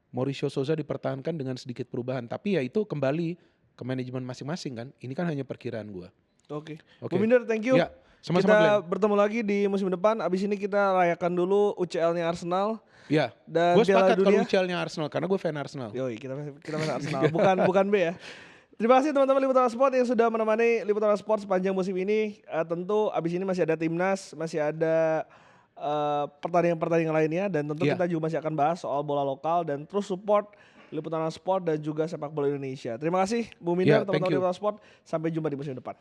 Mauricio Souza dipertahankan dengan sedikit perubahan. Tapi ya itu kembali ke manajemen masing-masing kan. Ini kan hanya perkiraan gue. Oke. Oke. Bu Minder, thank you. Ya, sama-sama Kita Glenn. bertemu lagi di musim depan. Abis ini kita rayakan dulu UCL-nya Arsenal Ya, dan gue Piala sepakat kalau Dunia. UCL-nya Arsenal karena gue fan Arsenal. Yoi, kita main Arsenal, bukan B ya. Terima kasih teman-teman Liputan Sport yang sudah menemani Liputan Sport sepanjang musim ini. Tentu abis ini masih ada timnas, masih ada pertandingan-pertandingan lainnya, dan tentu Iya. kita juga masih akan bahas soal bola lokal dan terus support Liputan Sport dan juga sepak bola Indonesia. Terima kasih Bu Minder, Ya, thank teman-teman you. Liputan Sport. Sampai jumpa di musim depan.